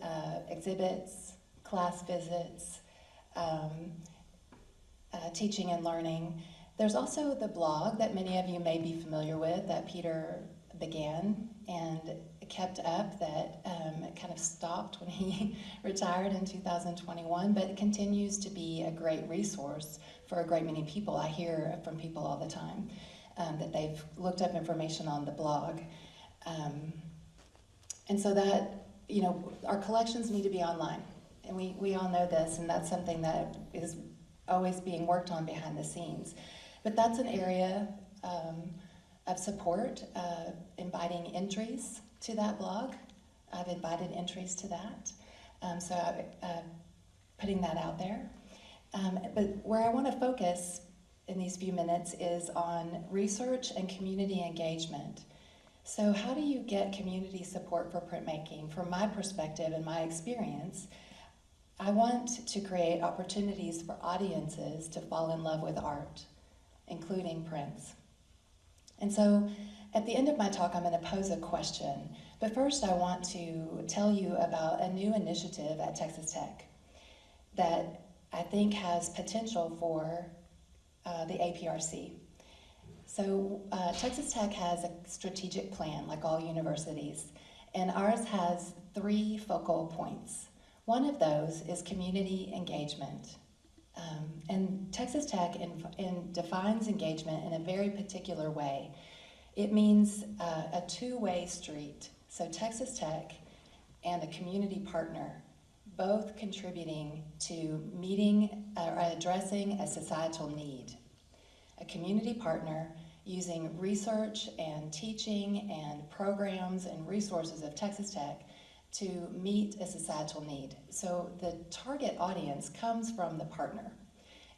exhibits, class visits, teaching and learning. There's also the blog that many of you may be familiar with that Peter began and kept up, that kind of stopped when he retired in 2021, but it continues to be a great resource for a great many people. I hear from people all the time that they've looked up information on the blog. And so that, you know, our collections need to be online. And we all know this, and that's something that is always being worked on behind the scenes. But that's an area of support, inviting entries to that blog. I've invited entries to that, so putting that out there. But where I want to focus in these few minutes is on research and community engagement. So how do you get community support for printmaking? From my perspective and my experience, I want to create opportunities for audiences to fall in love with art, including prints. And so at the end of my talk, I'm going to pose a question. But first, I want to tell you about a new initiative at Texas Tech that I think has potential for the APRC. So Texas Tech has a strategic plan, like all universities, and ours has 3 focal points. One of those is community engagement. And Texas Tech defines engagement in a very particular way. It means a two-way street. So Texas Tech and a community partner, both contributing to meeting or addressing a societal need. A community partner using research and teaching and programs and resources of Texas Tech to meet a societal need. So the target audience comes from the partner.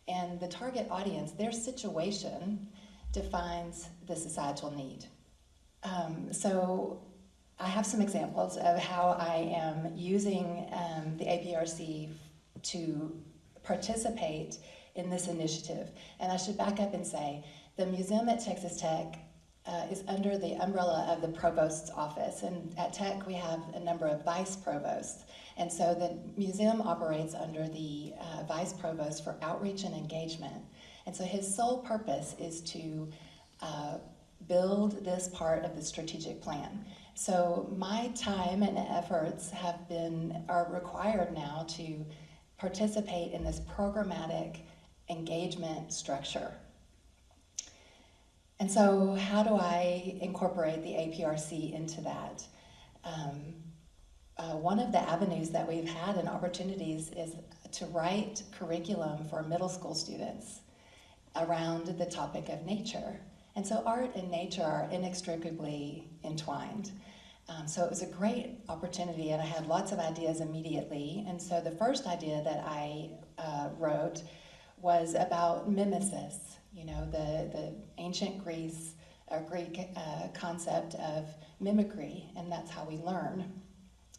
And the target audience, their situation defines the societal need. So I have some examples of how I am using the APRC to participate in this initiative. And I should back up and say, the museum at Texas Tech is under the umbrella of the provost's office. And at Tech, we have a number of vice provosts. And so the museum operates under the vice provost for outreach and engagement. And so his sole purpose is to build this part of the strategic plan. So my time and efforts are required now to participate in this programmatic engagement structure. And so how do I incorporate the APRC into that? One of the avenues that we've had and opportunities is to write curriculum for middle school students around the topic of nature. And so art and nature are inextricably entwined. So it was a great opportunity, and I had lots of ideas immediately. And so the first idea that I wrote was about mimesis, the ancient Greek concept of mimicry, and that's how we learn,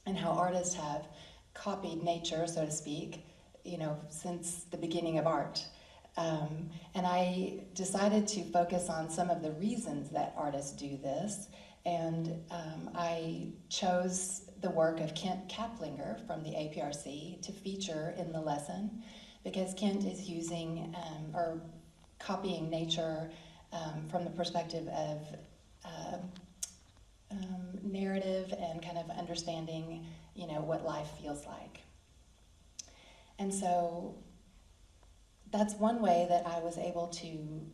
and how artists have copied nature, so to speak, since the beginning of art. And I decided to focus on some of the reasons that artists do this, and I chose the work of Kent Kaplinger from the APRC to feature in the lesson, because Kent is using or copying nature from the perspective of narrative and kind of understanding, what life feels like. And so that's one way that I was able to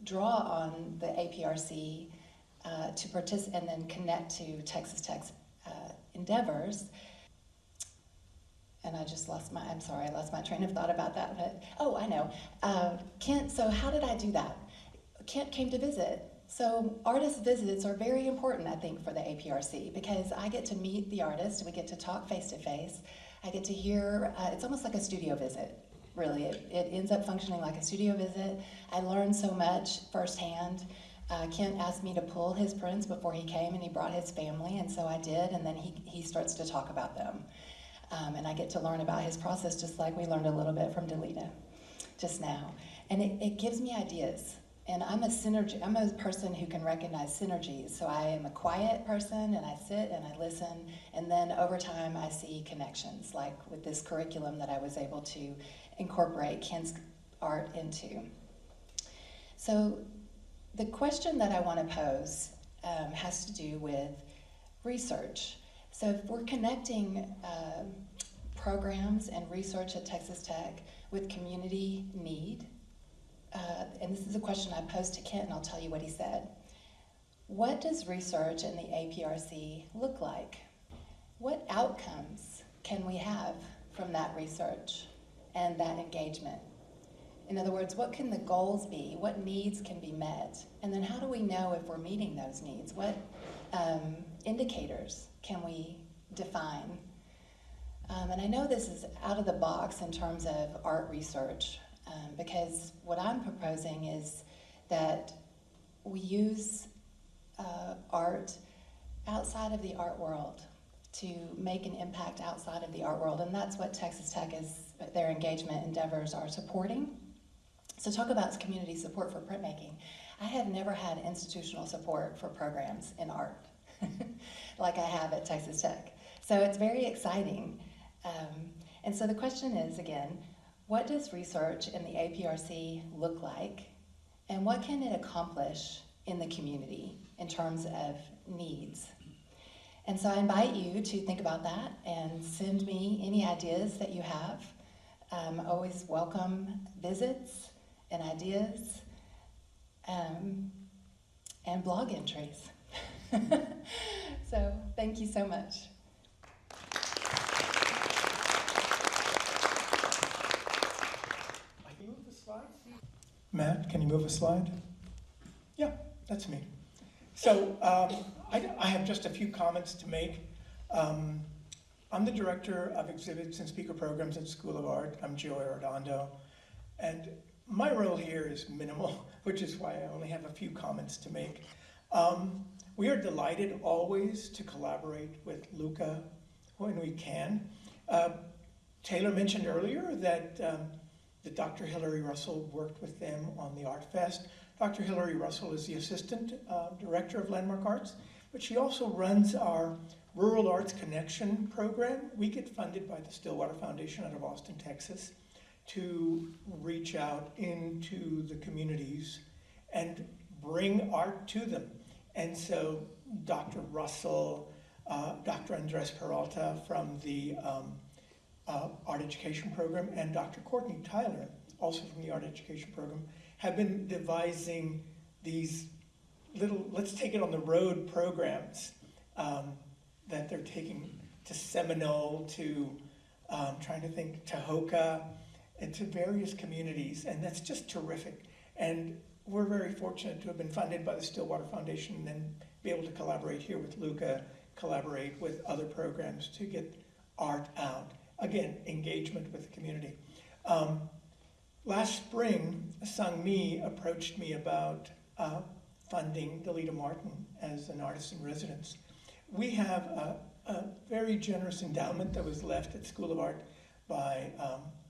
draw on the APRC to participate and then connect to Texas Tech's endeavors. And I lost my train of thought about that, but, I know. Kent, so how did I do that? Kent came to visit. So artist visits are very important, I think, for the APRC, because I get to meet the artist, we get to talk face-to-face, I get to hear, it's almost like a studio visit, really. It ends up functioning like a studio visit. I learned so much firsthand. Kent asked me to pull his prints before he came, and he brought his family, and so I did, and then he starts to talk about them. And I get to learn about his process, just like we learned a little bit from Delita just now. And it gives me ideas. And I'm a person who can recognize synergies. So I am a quiet person, and I sit and I listen, and then over time I see connections, like with this curriculum that I was able to incorporate Kent's art into. So the question that I want to pose has to do with research. So if we're connecting programs and research at Texas Tech with community need, and this is a question I posed to Kent, and I'll tell you what he said. What does research in the APRC look like? What outcomes can we have from that research and that engagement? In other words, what can the goals be? What needs can be met? And then how do we know if we're meeting those needs? What indicators can we define? And I know this is out of the box in terms of art research, because what I'm proposing is that we use art outside of the art world to make an impact outside of the art world, and that's what Texas Tech their engagement endeavors are supporting. So talk about community support for printmaking. I have never had institutional support for programs in art like I have at Texas Tech. So it's very exciting. And so the question is, again, what does research in the APRC look like, and what can it accomplish in the community in terms of needs? And so I invite you to think about that and send me any ideas that you have Always welcome visits and ideas and blog entries. So thank you so much. Can you move the slide? Matt, can you move a slide? Yeah, that's me. So I have just a few comments to make. I'm the director of exhibits and speaker programs at School of Art. I'm Joey Arredondo. And my role here is minimal, which is why I only have a few comments to make. We are delighted always to collaborate with LHUCA when we can. Taylor mentioned earlier that Dr. Hillary Russell worked with them on the Art Fest. Dr. Hillary Russell is the assistant director of Landmark Arts, but she also runs our Rural Arts Connection program. We get funded by the Stillwater Foundation out of Austin, Texas, to reach out into the communities and bring art to them. And so Dr. Russell, Dr. Andres Peralta from the Art Education Program, and Dr. Courtney Tyler, also from the Art Education Program, have been devising these little, let's take it on the road programs that they're taking to Seminole, to trying to think, to LHUCA, and to various communities, and that's just terrific. And we're very fortunate to have been funded by the Stillwater Foundation and then be able to collaborate here with LHUCA, collaborate with other programs to get art out. Again, engagement with the community. Last spring, Sangmi approached me about funding Delita Martin as an artist in residence. We have a very generous endowment that was left at School of Art by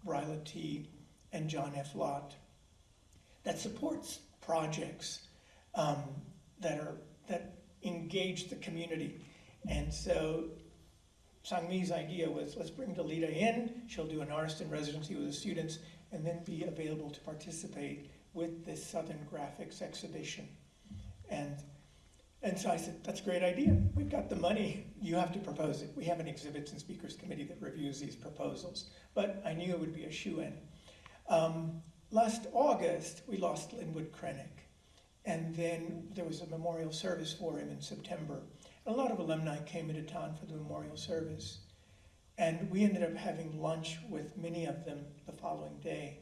Ryla T. and John F. Lott that supports projects that engage the community. And so Sangmi's idea was, let's bring Delita in, she'll do an artist in residency with the students, and then be available to participate with this Southern Graphics exhibition. And so I said, that's a great idea. We've got the money. You have to propose it. We have an exhibits and speakers committee that reviews these proposals. But I knew it would be a shoo-in. Last August, we lost Linwood Krennick. And then there was a memorial service for him in September. A lot of alumni came into town for the memorial service. And we ended up having lunch with many of them the following day.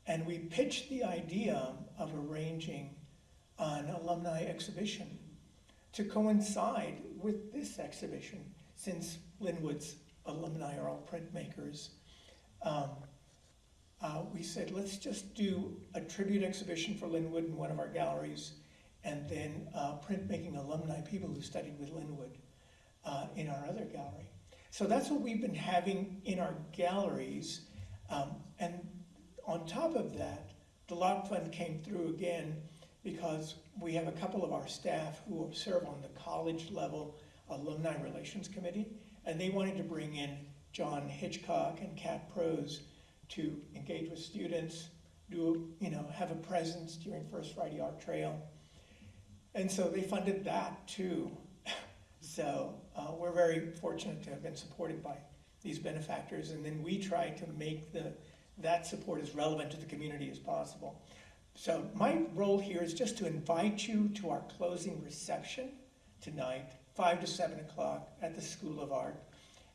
And we pitched the idea of arranging an alumni exhibition to coincide with this exhibition, since Linwood's alumni are all printmakers. We said, let's just do a tribute exhibition for Linwood in one of our galleries, and then printmaking alumni, people who studied with Linwood, in our other gallery. So that's what we've been having in our galleries. And on top of that, the Lott Fund came through again because we have a couple of our staff who serve on the college level alumni relations committee, and they wanted to bring in John Hitchcock and Kat Prose to engage with students, have a presence during First Friday Art Trail. And so they funded that too. So we're very fortunate to have been supported by these benefactors, and then we try to make that support as relevant to the community as possible. So my role here is just to invite you to our closing reception tonight, 5 to 7 o'clock at the School of Art.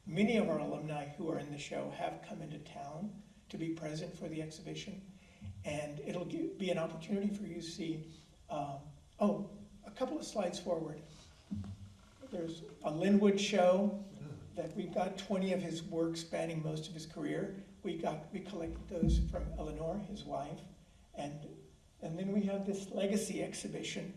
Many of our alumni who are in the show have come into town to be present for the exhibition, and it'll be an opportunity for you to see, a couple of slides forward. There's a Linwood show that we've got 20 of his work spanning most of his career. We collected those from Eleanor, his wife, and then we have this legacy exhibition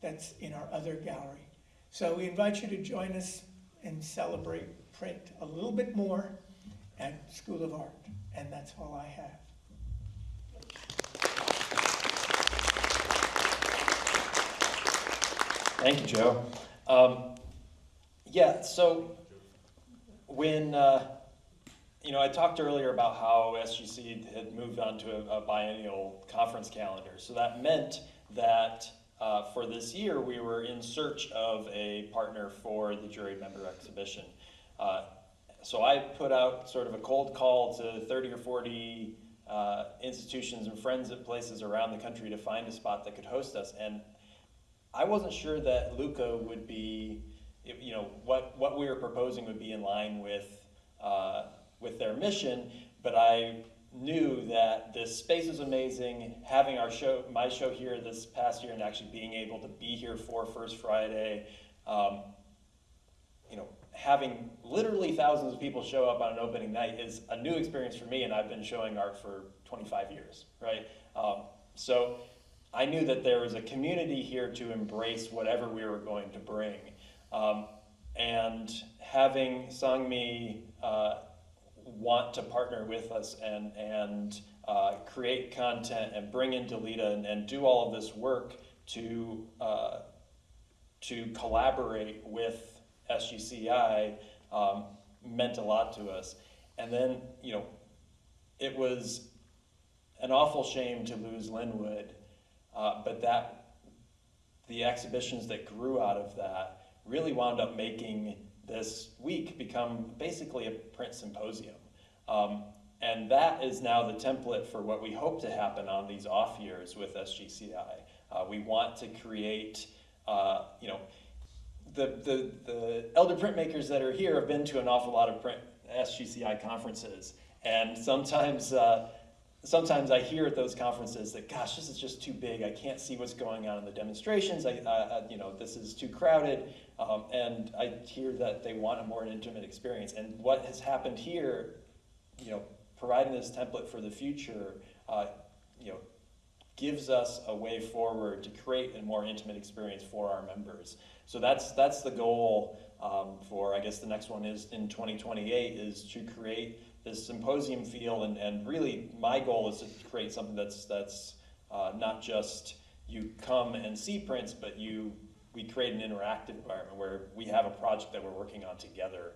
that's in our other gallery. So we invite you to join us and celebrate print a little bit more at School of Art, and that's all I have. Thank you, Joe. So when, I talked earlier about how SGC had moved on to a biennial conference calendar. So that meant that for this year, we were in search of a partner for the jury member exhibition. So I put out sort of a cold call to 30 or 40 institutions and friends at places around the country to find a spot that could host us. And I wasn't sure that LHUCA would be, you know, what we were proposing would be in line with their mission, but I knew that this space was amazing. Having my show here this past year, and actually being able to be here for First Friday, you know, having literally thousands of people show up on an opening night is a new experience for me, and I've been showing art for 25 years, right? So I knew that there was a community here to embrace whatever we were going to bring. And having Sangmi want to partner with us and create content and bring in Delita and do all of this work to collaborate with SGCI meant a lot to us. And then, you know, it was an awful shame to lose Linwood, but the exhibitions that grew out of that really wound up making this week become basically a print symposium. And that is now the template for what we hope to happen on these off years with SGCI. We want to create, you know, the elder printmakers that are here have been to an awful lot of print SGCI conferences, and sometimes I hear at those conferences that, gosh, this is just too big. I can't see what's going on in the demonstrations. You know, this is too crowded, and I hear that they want a more intimate experience. And what has happened here, you know, providing this template for the future, you know, gives us a way forward to create a more intimate experience for our members. So that's the goal for, I guess the next one is in 2028, is to create this symposium feel, and really my goal is to create something that's not just you come and see prints, but we create an interactive environment where we have a project that we're working on together.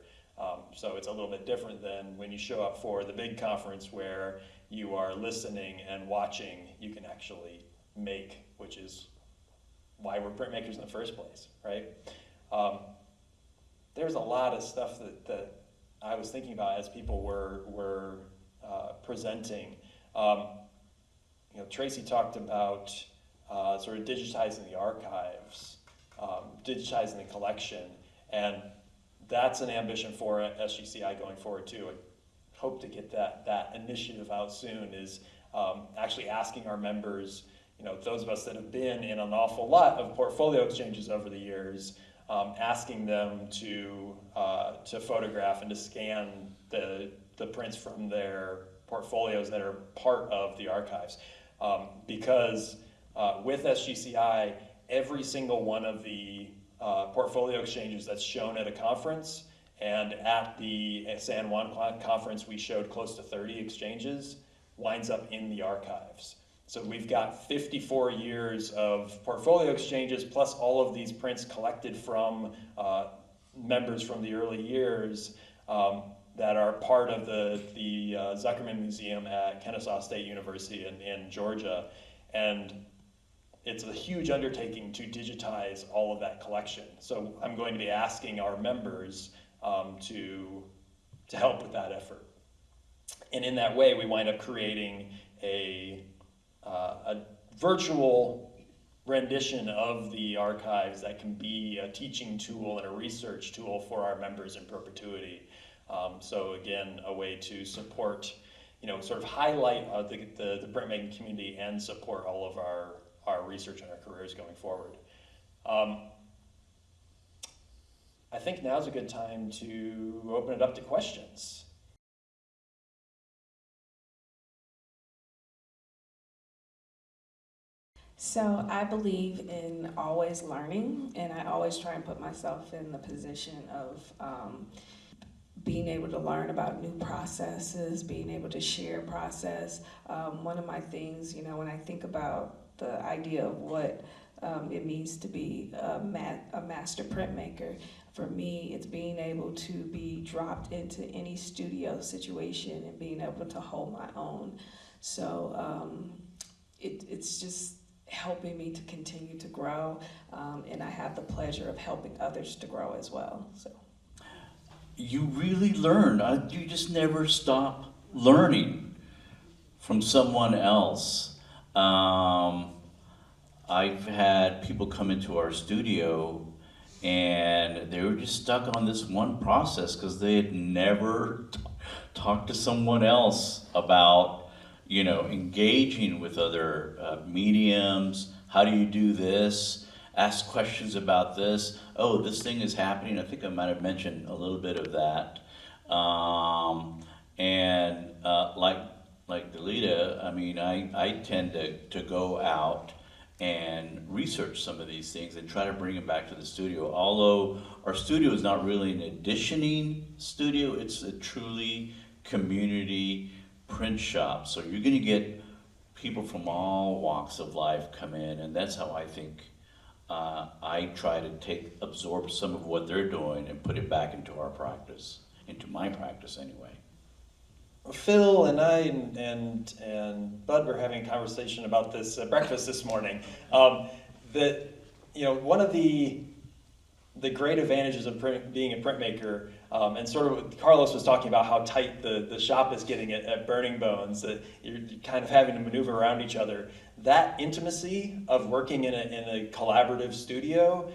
So it's a little bit different than when you show up for the big conference where you are listening and watching. You can actually make, which is why we're printmakers in the first place, right? There's a lot of stuff that I was thinking about as people were presenting. You know, Tracy talked about sort of digitizing the archives, digitizing the collection, and that's an ambition for SGCI going forward too. I hope to get that initiative out soon, is actually asking our members, you know, those of us that have been in an awful lot of portfolio exchanges over the years, asking them to photograph and to scan the prints from their portfolios that are part of the archives. Because with SGCI, every single one of the portfolio exchanges that's shown at a conference, and at the San Juan conference we showed close to 30 exchanges, winds up in the archives. So we've got 54 years of portfolio exchanges plus all of these prints collected from members from the early years that are part of the Zuckerman Museum at Kennesaw State University in Georgia. And it's a huge undertaking to digitize all of that collection. So I'm going to be asking our members to help with that effort. And in that way, we wind up creating a virtual rendition of the archives that can be a teaching tool and a research tool for our members in perpetuity. So again, a way to support, you know, sort of highlight the printmaking community and support all of our research and our careers going forward. I think now's a good time to open it up to questions. So I believe in always learning, and I always try and put myself in the position of being able to learn about new processes, being able to share process. One of my things, you know, when I think about the idea of what it means to be a master printmaker, for me, it's being able to be dropped into any studio situation and being able to hold my own. So it's just helping me to continue to grow, and I have the pleasure of helping others to grow as well. So. you really learn. You just never stop learning from someone else. I've had people come into our studio and they were just stuck on this one process because they had never talked to someone else about, engaging with other mediums. How do you do this? Ask questions about this. Oh, this thing is happening. I think I might have mentioned a little bit of that. Like Delita, I tend to go out and research some of these things and try to bring them back to the studio. Although our studio is not really an editioning studio, it's a truly community print shop. So you're gonna get people from all walks of life come in, and that's how I think I try to absorb some of what they're doing and put it back into our practice, into my practice anyway. Phil and I and Bud were having a conversation about this at breakfast this morning. One of the great advantages of being a printmaker, and sort of what Carlos was talking about, how tight the shop is getting at Burning Bones, that you're kind of having to maneuver around each other. That intimacy of working in a collaborative studio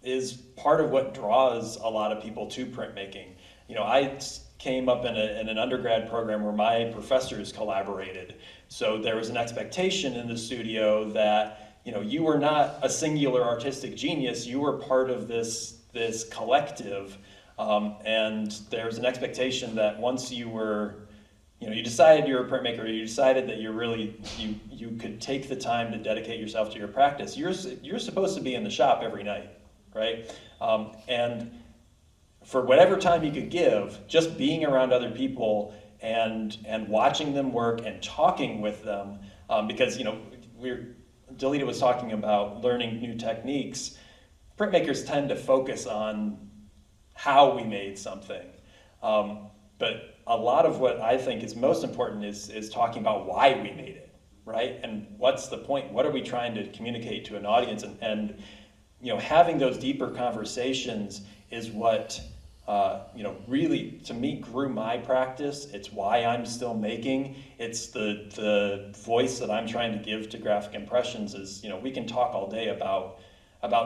is part of what draws a lot of people to printmaking. I came up in an undergrad program where my professors collaborated. So there was an expectation in the studio that, you were not a singular artistic genius, you were part of this collective. And there was an expectation that once you were, you decided you were a printmaker, you decided that you could take the time to dedicate yourself to your practice. You're supposed to be in the shop every night, right? And for whatever time you could give, just being around other people and watching them work and talking with them, because Delita was talking about learning new techniques. Printmakers tend to focus on how we made something, but a lot of what I think is most important is talking about why we made it, right? And what's the point? What are we trying to communicate to an audience? And having those deeper conversations is what really, to me, grew my practice. It's why I'm still making. It's the voice that I'm trying to give to graphic impressions is, we can talk all day about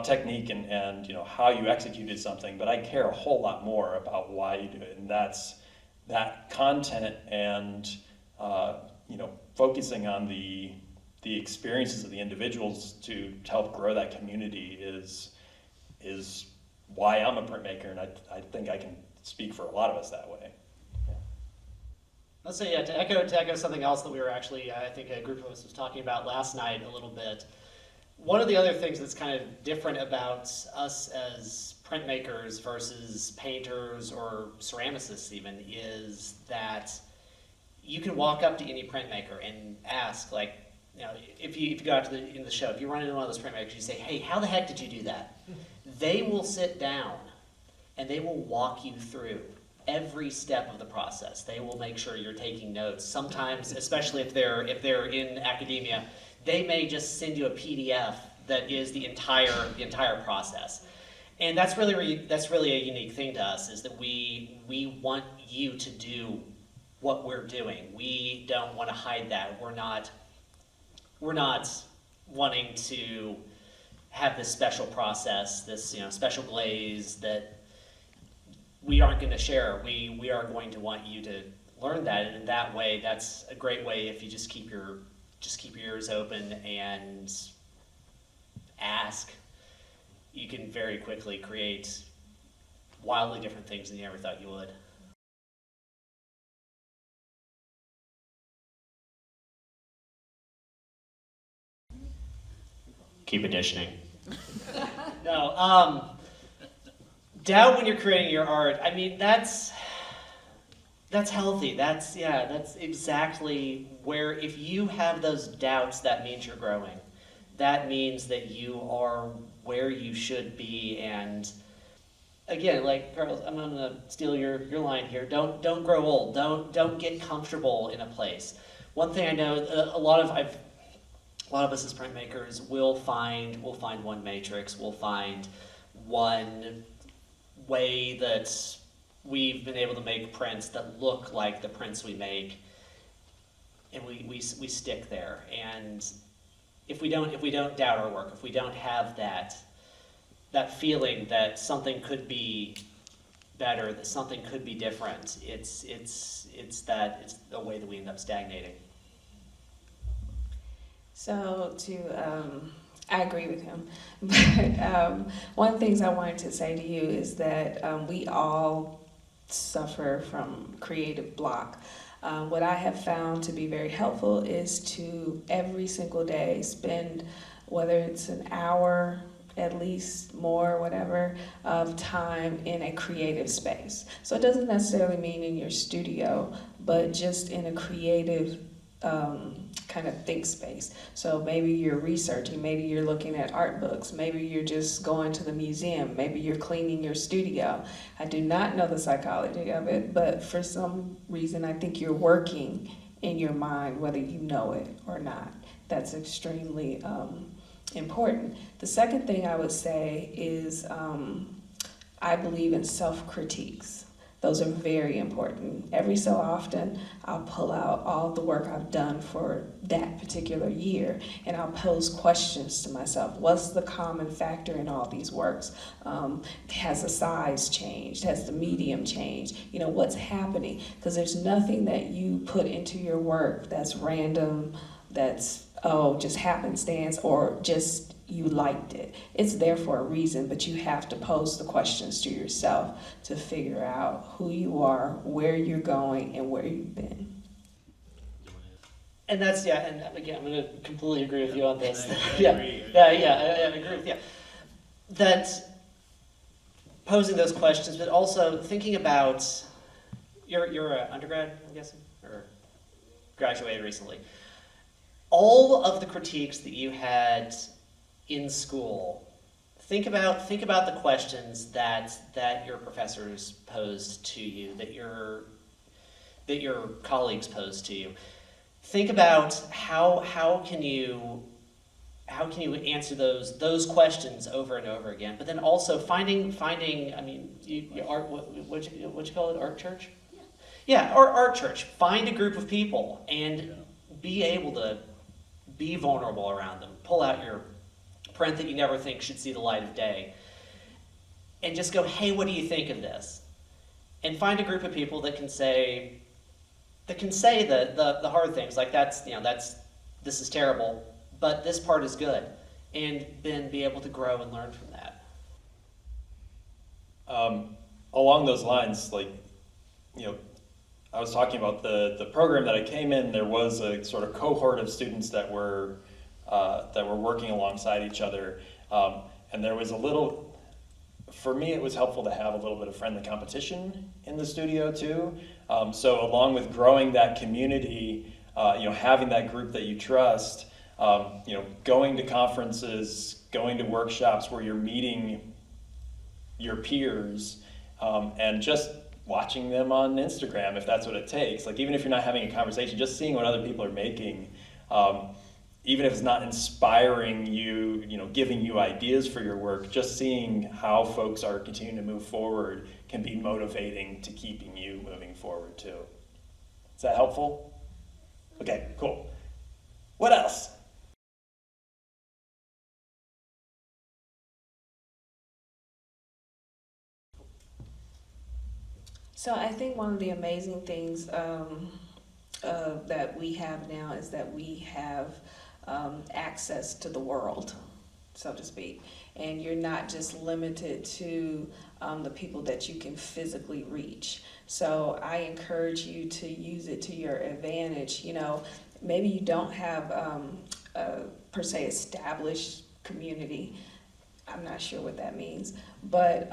technique and how you executed something, but I care a whole lot more about why you do it. And that's that content and, focusing on the experiences of the individuals to help grow that community is why I'm a printmaker, and I think I can speak for a lot of us that way. Yeah. Let's say, to echo something else that we were actually, I think a group of us was talking about last night a little bit. One of the other things that's kind of different about us as printmakers versus painters or ceramicists even is that you can walk up to any printmaker and ask, like, if you go out to in the show, if you run into one of those printmakers, you say, hey, how the heck did you do that? They will sit down and they will walk you through every step of the process. They will make sure you're taking notes. Sometimes, especially if they're in academia, they may just send you a PDF that is the entire process. And that's really a unique thing to us, is that we want you to do what we're doing. We don't want to hide that. We're not wanting to have this special process, this special glaze that we aren't going to share. We are going to want you to learn that, and in that way, that's a great way. If you just keep your ears open and ask, you can very quickly create wildly different things than you ever thought you would. Keep editioning. No, doubt when you're creating your art. I mean, that's healthy. That's exactly where, if you have those doubts, that means you're growing. That means that you are where you should be. And again, like Carlos, I'm gonna steal your line here. Don't grow old. Don't get comfortable in a place. One thing I know, a lot of us as printmakers will find one matrix, we'll find one way that we've been able to make prints that look like the prints we make, and we stick there. And if we don't doubt our work, if we don't have that feeling that something could be better, that something could be different, it's the way that we end up stagnating. So I agree with him. But one of the things I wanted to say to you is that we all suffer from creative block. What I have found to be very helpful is to every single day spend, whether it's an hour, at least more, whatever, of time in a creative space. So it doesn't necessarily mean in your studio, but just in a creative kind of think space. So maybe you're researching, maybe you're looking at art books, maybe you're just going to the museum, maybe you're cleaning your studio. I do not know the psychology of it, but for some reason I think you're working in your mind whether you know it or not. That's extremely important. The second thing I would say is I believe in self-critiques. Those are very important. Every so often, I'll pull out all the work I've done for that particular year, and I'll pose questions to myself. What's the common factor in all these works? Has the size changed? Has the medium changed? You know, what's happening? Because there's nothing that you put into your work that's random, that's, just happenstance, or just you liked it. It's there for a reason, but you have to pose the questions to yourself to figure out who you are, where you're going, and where you've been. And that's, and again, I'm going to completely agree with you on this. I agree. I agree with you. That posing those questions, but also thinking about, you're an undergrad, I'm guessing, or graduated recently. All of the critiques that you had in school, think about the questions that your professors posed to you, that your colleagues posed to you. Think about how can you answer those questions over and over again. But then also finding I mean, you art, what you call it, art church? Yeah, or art church. Find a group of people and be able to be vulnerable around them. Pull out your print that you never think should see the light of day, and just go, hey, what do you think of this? And find a group of people that can say the hard things, like this is terrible, but this part is good, and then be able to grow and learn from that. Along those lines, I was talking about the program that I came in. There was a sort of cohort of students that were working alongside each other, and there was for me it was helpful to have a little bit of friendly competition in the studio too. So along with growing that community, having that group that you trust, going to conferences, going to workshops where you're meeting your peers, and just watching them on Instagram if that's what it takes. Like, even if you're not having a conversation, just seeing what other people are making, even if it's not inspiring you, giving you ideas for your work, just seeing how folks are continuing to move forward can be motivating to keeping you moving forward too. Is that helpful? Okay, cool. What else? So I think one of the amazing things that we have now is that we have access to the world, so to speak. And you're not just limited to the people that you can physically reach. So I encourage you to use it to your advantage. Maybe you don't have a per se established community. I'm not sure what that means, but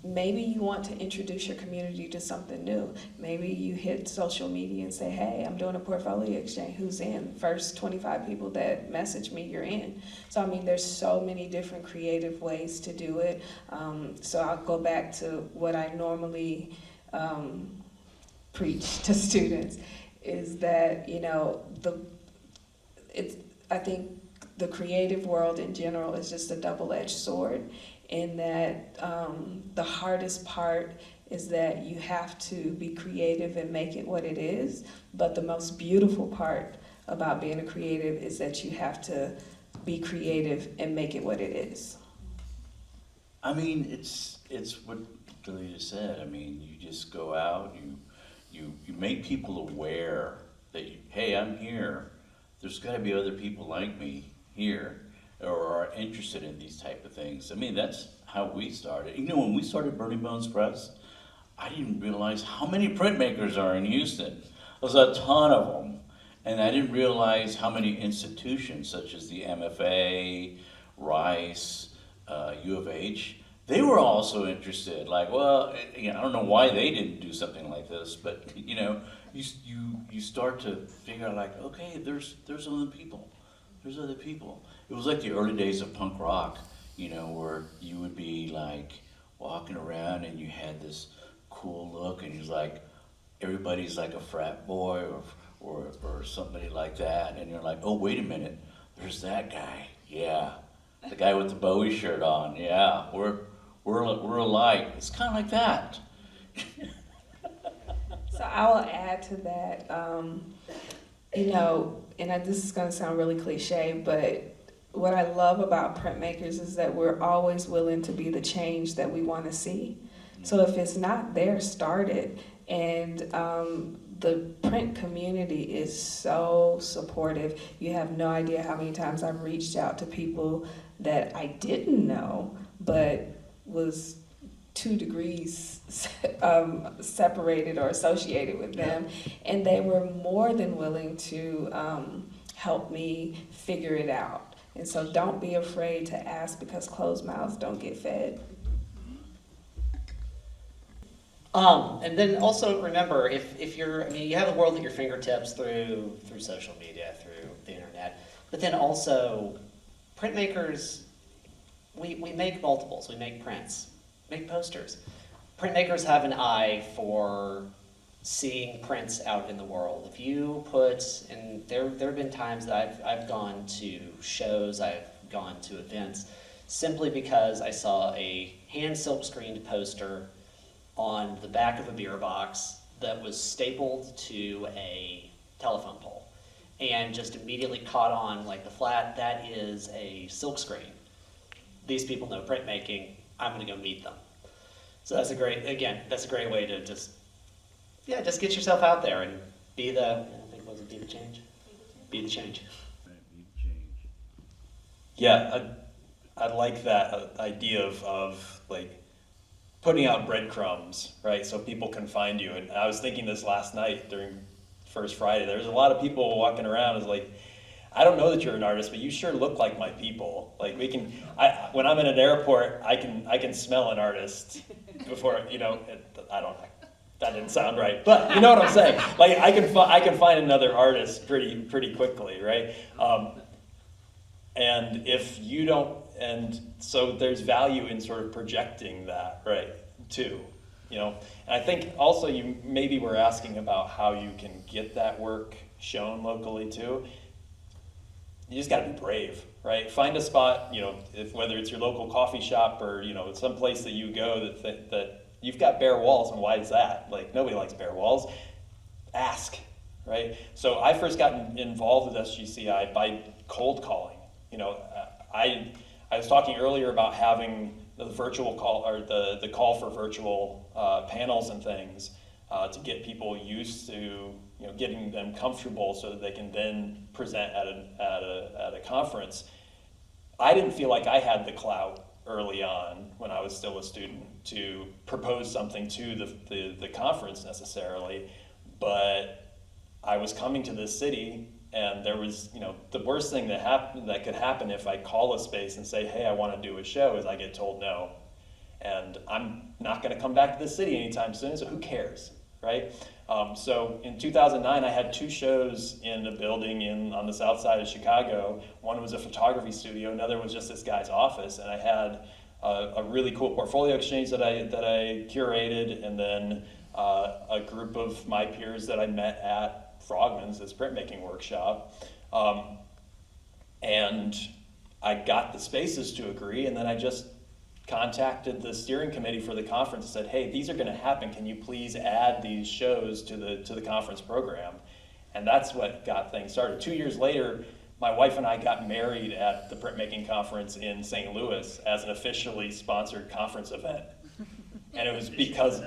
maybe you want to introduce your community to something new. Maybe you hit social media and say, hey, I'm doing a portfolio exchange. Who's in? First 25 people that message me, you're in. So, there's so many different creative ways to do it. So I'll go back to what I normally preach to students is that, I think the creative world in general is just a double-edged sword, in that the hardest part is that you have to be creative and make it what it is, but the most beautiful part about being a creative is that you have to be creative and make it what it is. I mean, it's what Delia said. I mean, you just go out, you make people aware that, hey, I'm here. There's got to be other people like me here or are interested in these type of things. I mean, that's how we started. You know, when we started Burning Bones Press, I didn't realize how many printmakers are in Houston. There's a ton of them. And I didn't realize how many institutions, such as the MFA, Rice, U of H, they were also interested. Like, well, you know, I don't know why they didn't do something like this, but you know, you start to figure out, like, okay, there's other people. There's other people. It was like the early days of punk rock, you know, where you would be like walking around and you had this cool look, and he's like, everybody's like a frat boy or somebody like that, and you're like, oh, wait a minute, there's that guy, yeah, the guy with the Bowie shirt on, yeah, we're alike. It's kind of like that. So I will add to that, you know, and this is going to sound really cliche, but what I love about printmakers is that we're always willing to be the change that we want to see. So if it's not there, start it. And the print community is so supportive. You have no idea how many times I've reached out to people that I didn't know, but was 2 degrees separated or associated with them, and they were more than willing to help me figure it out. And so don't be afraid to ask, because closed mouths don't get fed. And then also remember, if you're, I mean, you have the world at your fingertips through social media, through the internet, but then also printmakers, we make multiples, we make prints, make posters. Printmakers have an eye for seeing prints out in the world. If you put, and there have been times that I've gone to shows, I've gone to events, simply because I saw a hand silk screened poster on the back of a beer box that was stapled to a telephone pole, and just immediately caught on like the flat, that is a silk screen. These people know printmaking, I'm gonna go meet them. So that's a great, again, that's a great way to just get yourself out there and be the, I think, was it be the change? Be the change. Yeah, I like that idea of like putting out breadcrumbs, right, so people can find you. And I was thinking this last night during First Friday. There's a lot of people walking around is like, I don't know that you're an artist, but you sure look like my people. Like when I'm in an airport, I can smell an artist before, you know, that didn't sound right, but you know what I'm saying. Like I can find another artist pretty quickly, right? And if you don't, and so there's value in sort of projecting that, right, too, you know. And I think also you maybe were asking about how you can get that work shown locally too. You just got to be brave, right? Find a spot, you know, whether it's your local coffee shop or, you know, some place that you go that you've got bare walls, and why is that? Like, nobody likes bare walls. Ask, right? So I first got involved with SGCI by cold calling. You know, I was talking earlier about having the virtual call, or the call for virtual panels and things to get people used to, you know, getting them comfortable so that they can then present at a conference. I didn't feel like I had the clout early on when I was still a student to propose something to the conference necessarily, but I was coming to this city, and there was, you know, the worst thing that could happen if I call a space and say, hey, I want to do a show, is I get told no. And I'm not going to come back to this city anytime soon, so who cares, right? So in 2009, I had 2 shows in a building on the south side of Chicago. One was a photography studio, another was just this guy's office, and I had a really cool portfolio exchange that I curated, and then a group of my peers that I met at Frogman's, this printmaking workshop. And I got the spaces to agree, and then I just contacted the steering committee for the conference and said, hey, these are going to happen. Can you please add these shows to the conference program? And that's what got things started. 2 years later, my wife and I got married at the printmaking conference in St. Louis as an officially sponsored conference event. And it was because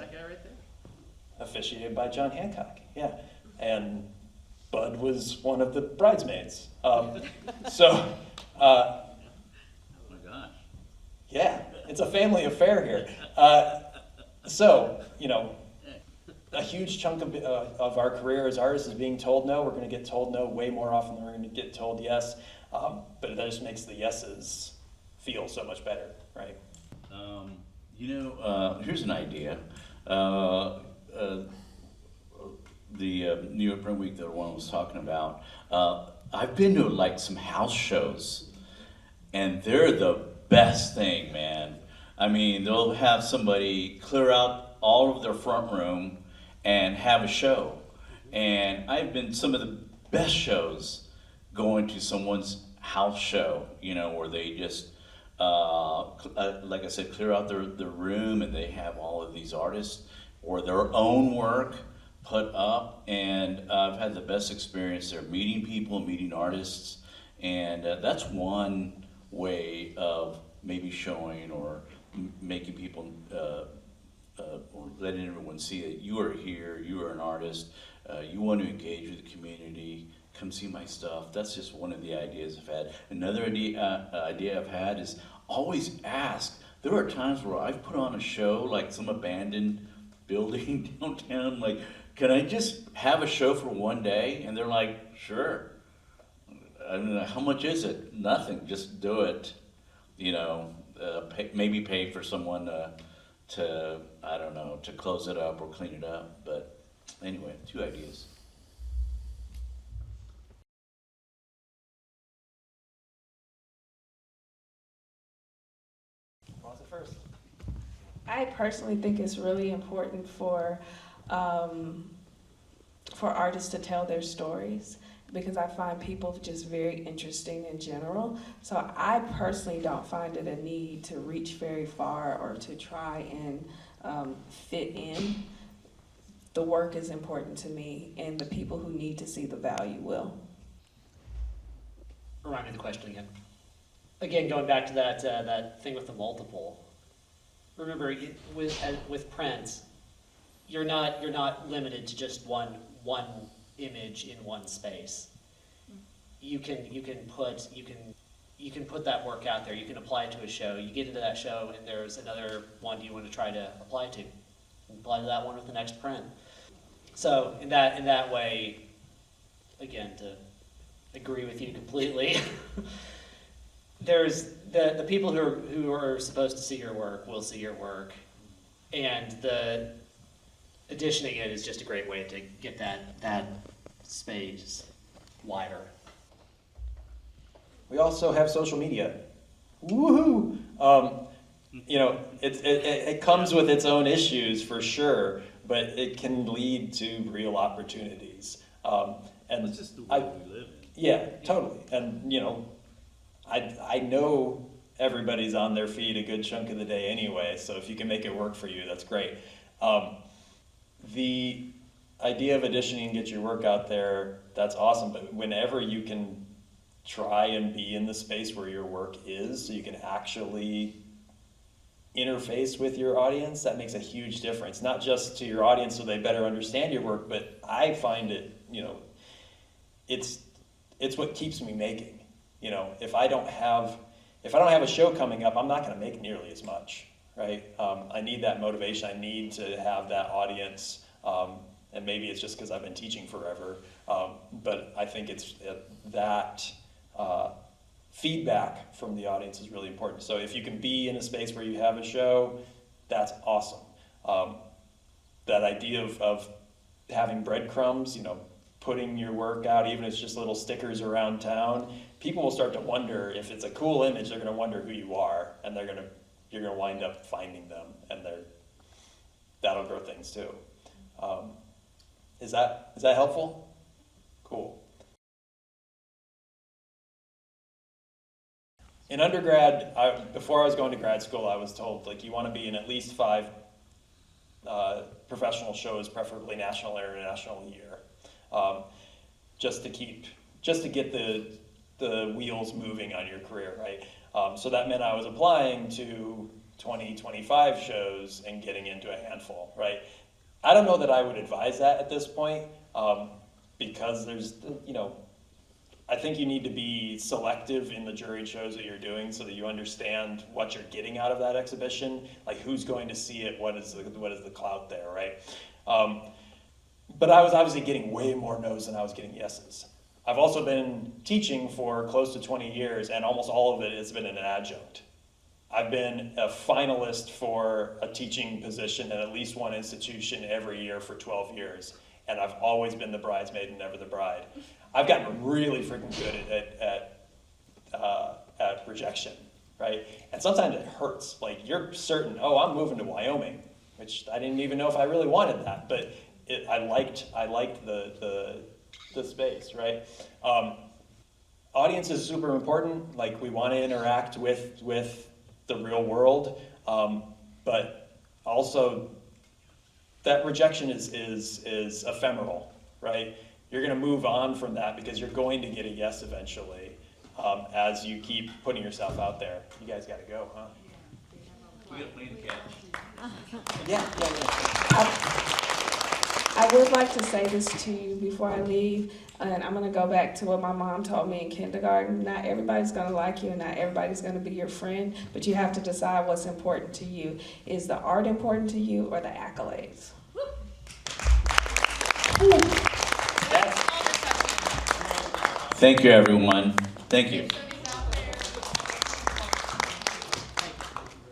officiated by John Hancock, yeah. And Bud was one of the bridesmaids. So, Oh my gosh. yeah, it's a family affair here. So, you know, a huge chunk of our career as artists is being told no. We're going to get told no way more often than we're going to get told yes. But that just makes the yeses feel so much better, right? Here's an idea. The New York Print Week that one was talking about, I've been to like some house shows, and they're the best thing, man. I mean, they'll have somebody clear out all of their front room and have a show. And I've been some of the best shows going to someone's house show, you know, where they just, like I said, clear out their room, and they have all of these artists or their own work put up, and I've had the best experience there, meeting people, meeting artists, and that's one way of maybe showing or making people, or letting everyone see that you are here, you are an artist, you want to engage with the community, come see my stuff. That's just one of the ideas I've had. Another idea I've had is always ask. There are times where I've put on a show, like some abandoned building downtown, like, can I just have a show for one day? And they're like, sure. I mean, how much is it? Nothing, just do it. You know, maybe pay for someone to, I don't know, to close it up or clean it up. But anyway, 2 ideas. What's it first? I personally think it's really important for artists to tell their stories, because I find people just very interesting in general. So I personally don't find it a need to reach very far or to try and fit in. The work is important to me, and the people who need to see the value will. Remind me of the question again. Again, going back to that thing with the multiple. Remember, with print, you're not limited to just one image in one space. You can put that work out there. You can apply it to a show. You get into that show, and there's another one you want to try to apply to. Apply to that one with the next print. So in that way, again, to agree with you completely. There's the people who are supposed to see your work will see your work, and the editioning it is just a great way to get that space wider. We also have social media. Woohoo! You know, it comes with its own issues for sure, but it can lead to real opportunities. And It's just the world we live in. Yeah, totally. And you know, I know everybody's on their feet a good chunk of the day anyway, so if you can make it work for you, that's great. The idea of editioning and get your work out there, that's awesome, but whenever you can try and be in the space where your work is, so you can actually interface with your audience, that makes a huge difference. Not just to your audience so they better understand your work, but I find it, you know, it's what keeps me making. You know, if I don't have a show coming up, I'm not going to make nearly as much, right? I need that motivation. I need to have that audience, and maybe it's just because I've been teaching forever, but I think it's that feedback from the audience is really important. So if you can be in a space where you have a show, that's awesome. That idea of having breadcrumbs, you know, putting your work out, even if it's just little stickers around town, people will start to wonder if it's a cool image. They're going to wonder who you are, and you're going to wind up finding them, and that'll grow things too. Is that helpful? Cool. in undergrad, before I was going to grad school, I was told, like, you want to be in at least 5 professional shows, preferably national or international a year, just to get the wheels moving on your career, right? So that meant I was applying to 20, 25 shows and getting into a handful, right? I don't know that I would advise that at this point, because there's, I think you need to be selective in the juried shows that you're doing so that you understand what you're getting out of that exhibition, like who's going to see it, what is the clout there, right? But I was obviously getting way more no's than I was getting yeses. I've also been teaching for close to 20 years, and almost all of it has been an adjunct. I've been a finalist for a teaching position at least one institution every year for 12 years, and I've always been the bridesmaid and never the bride. I've gotten really freaking good at rejection, right? And sometimes it hurts. Like, you're certain, oh, I'm moving to Wyoming, which I didn't even know if I really wanted that, but I liked the space, right? Audience is super important. Like, we want to interact with the real world, but also that rejection is ephemeral, right? You're going to move on from that because you're going to get a yes eventually, as you keep putting yourself out there. You guys got to go, huh? We got plenty to catch. Yeah. I would like to say this to you before I leave, and I'm going to go back to what my mom told me in kindergarten. Not everybody's going to like you, and not everybody's going to be your friend, but you have to decide what's important to you. Is the art important to you or the accolades? Thank you, everyone. Thank you.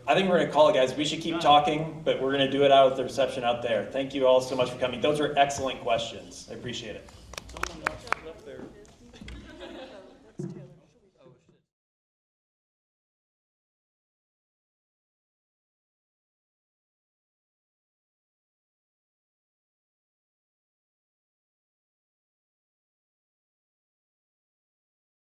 I think we're going to call it, guys. We should keep talking, but we're going to do it out at the reception out there. Thank you all so much for coming. Those are excellent questions. I appreciate it. Someone else left there.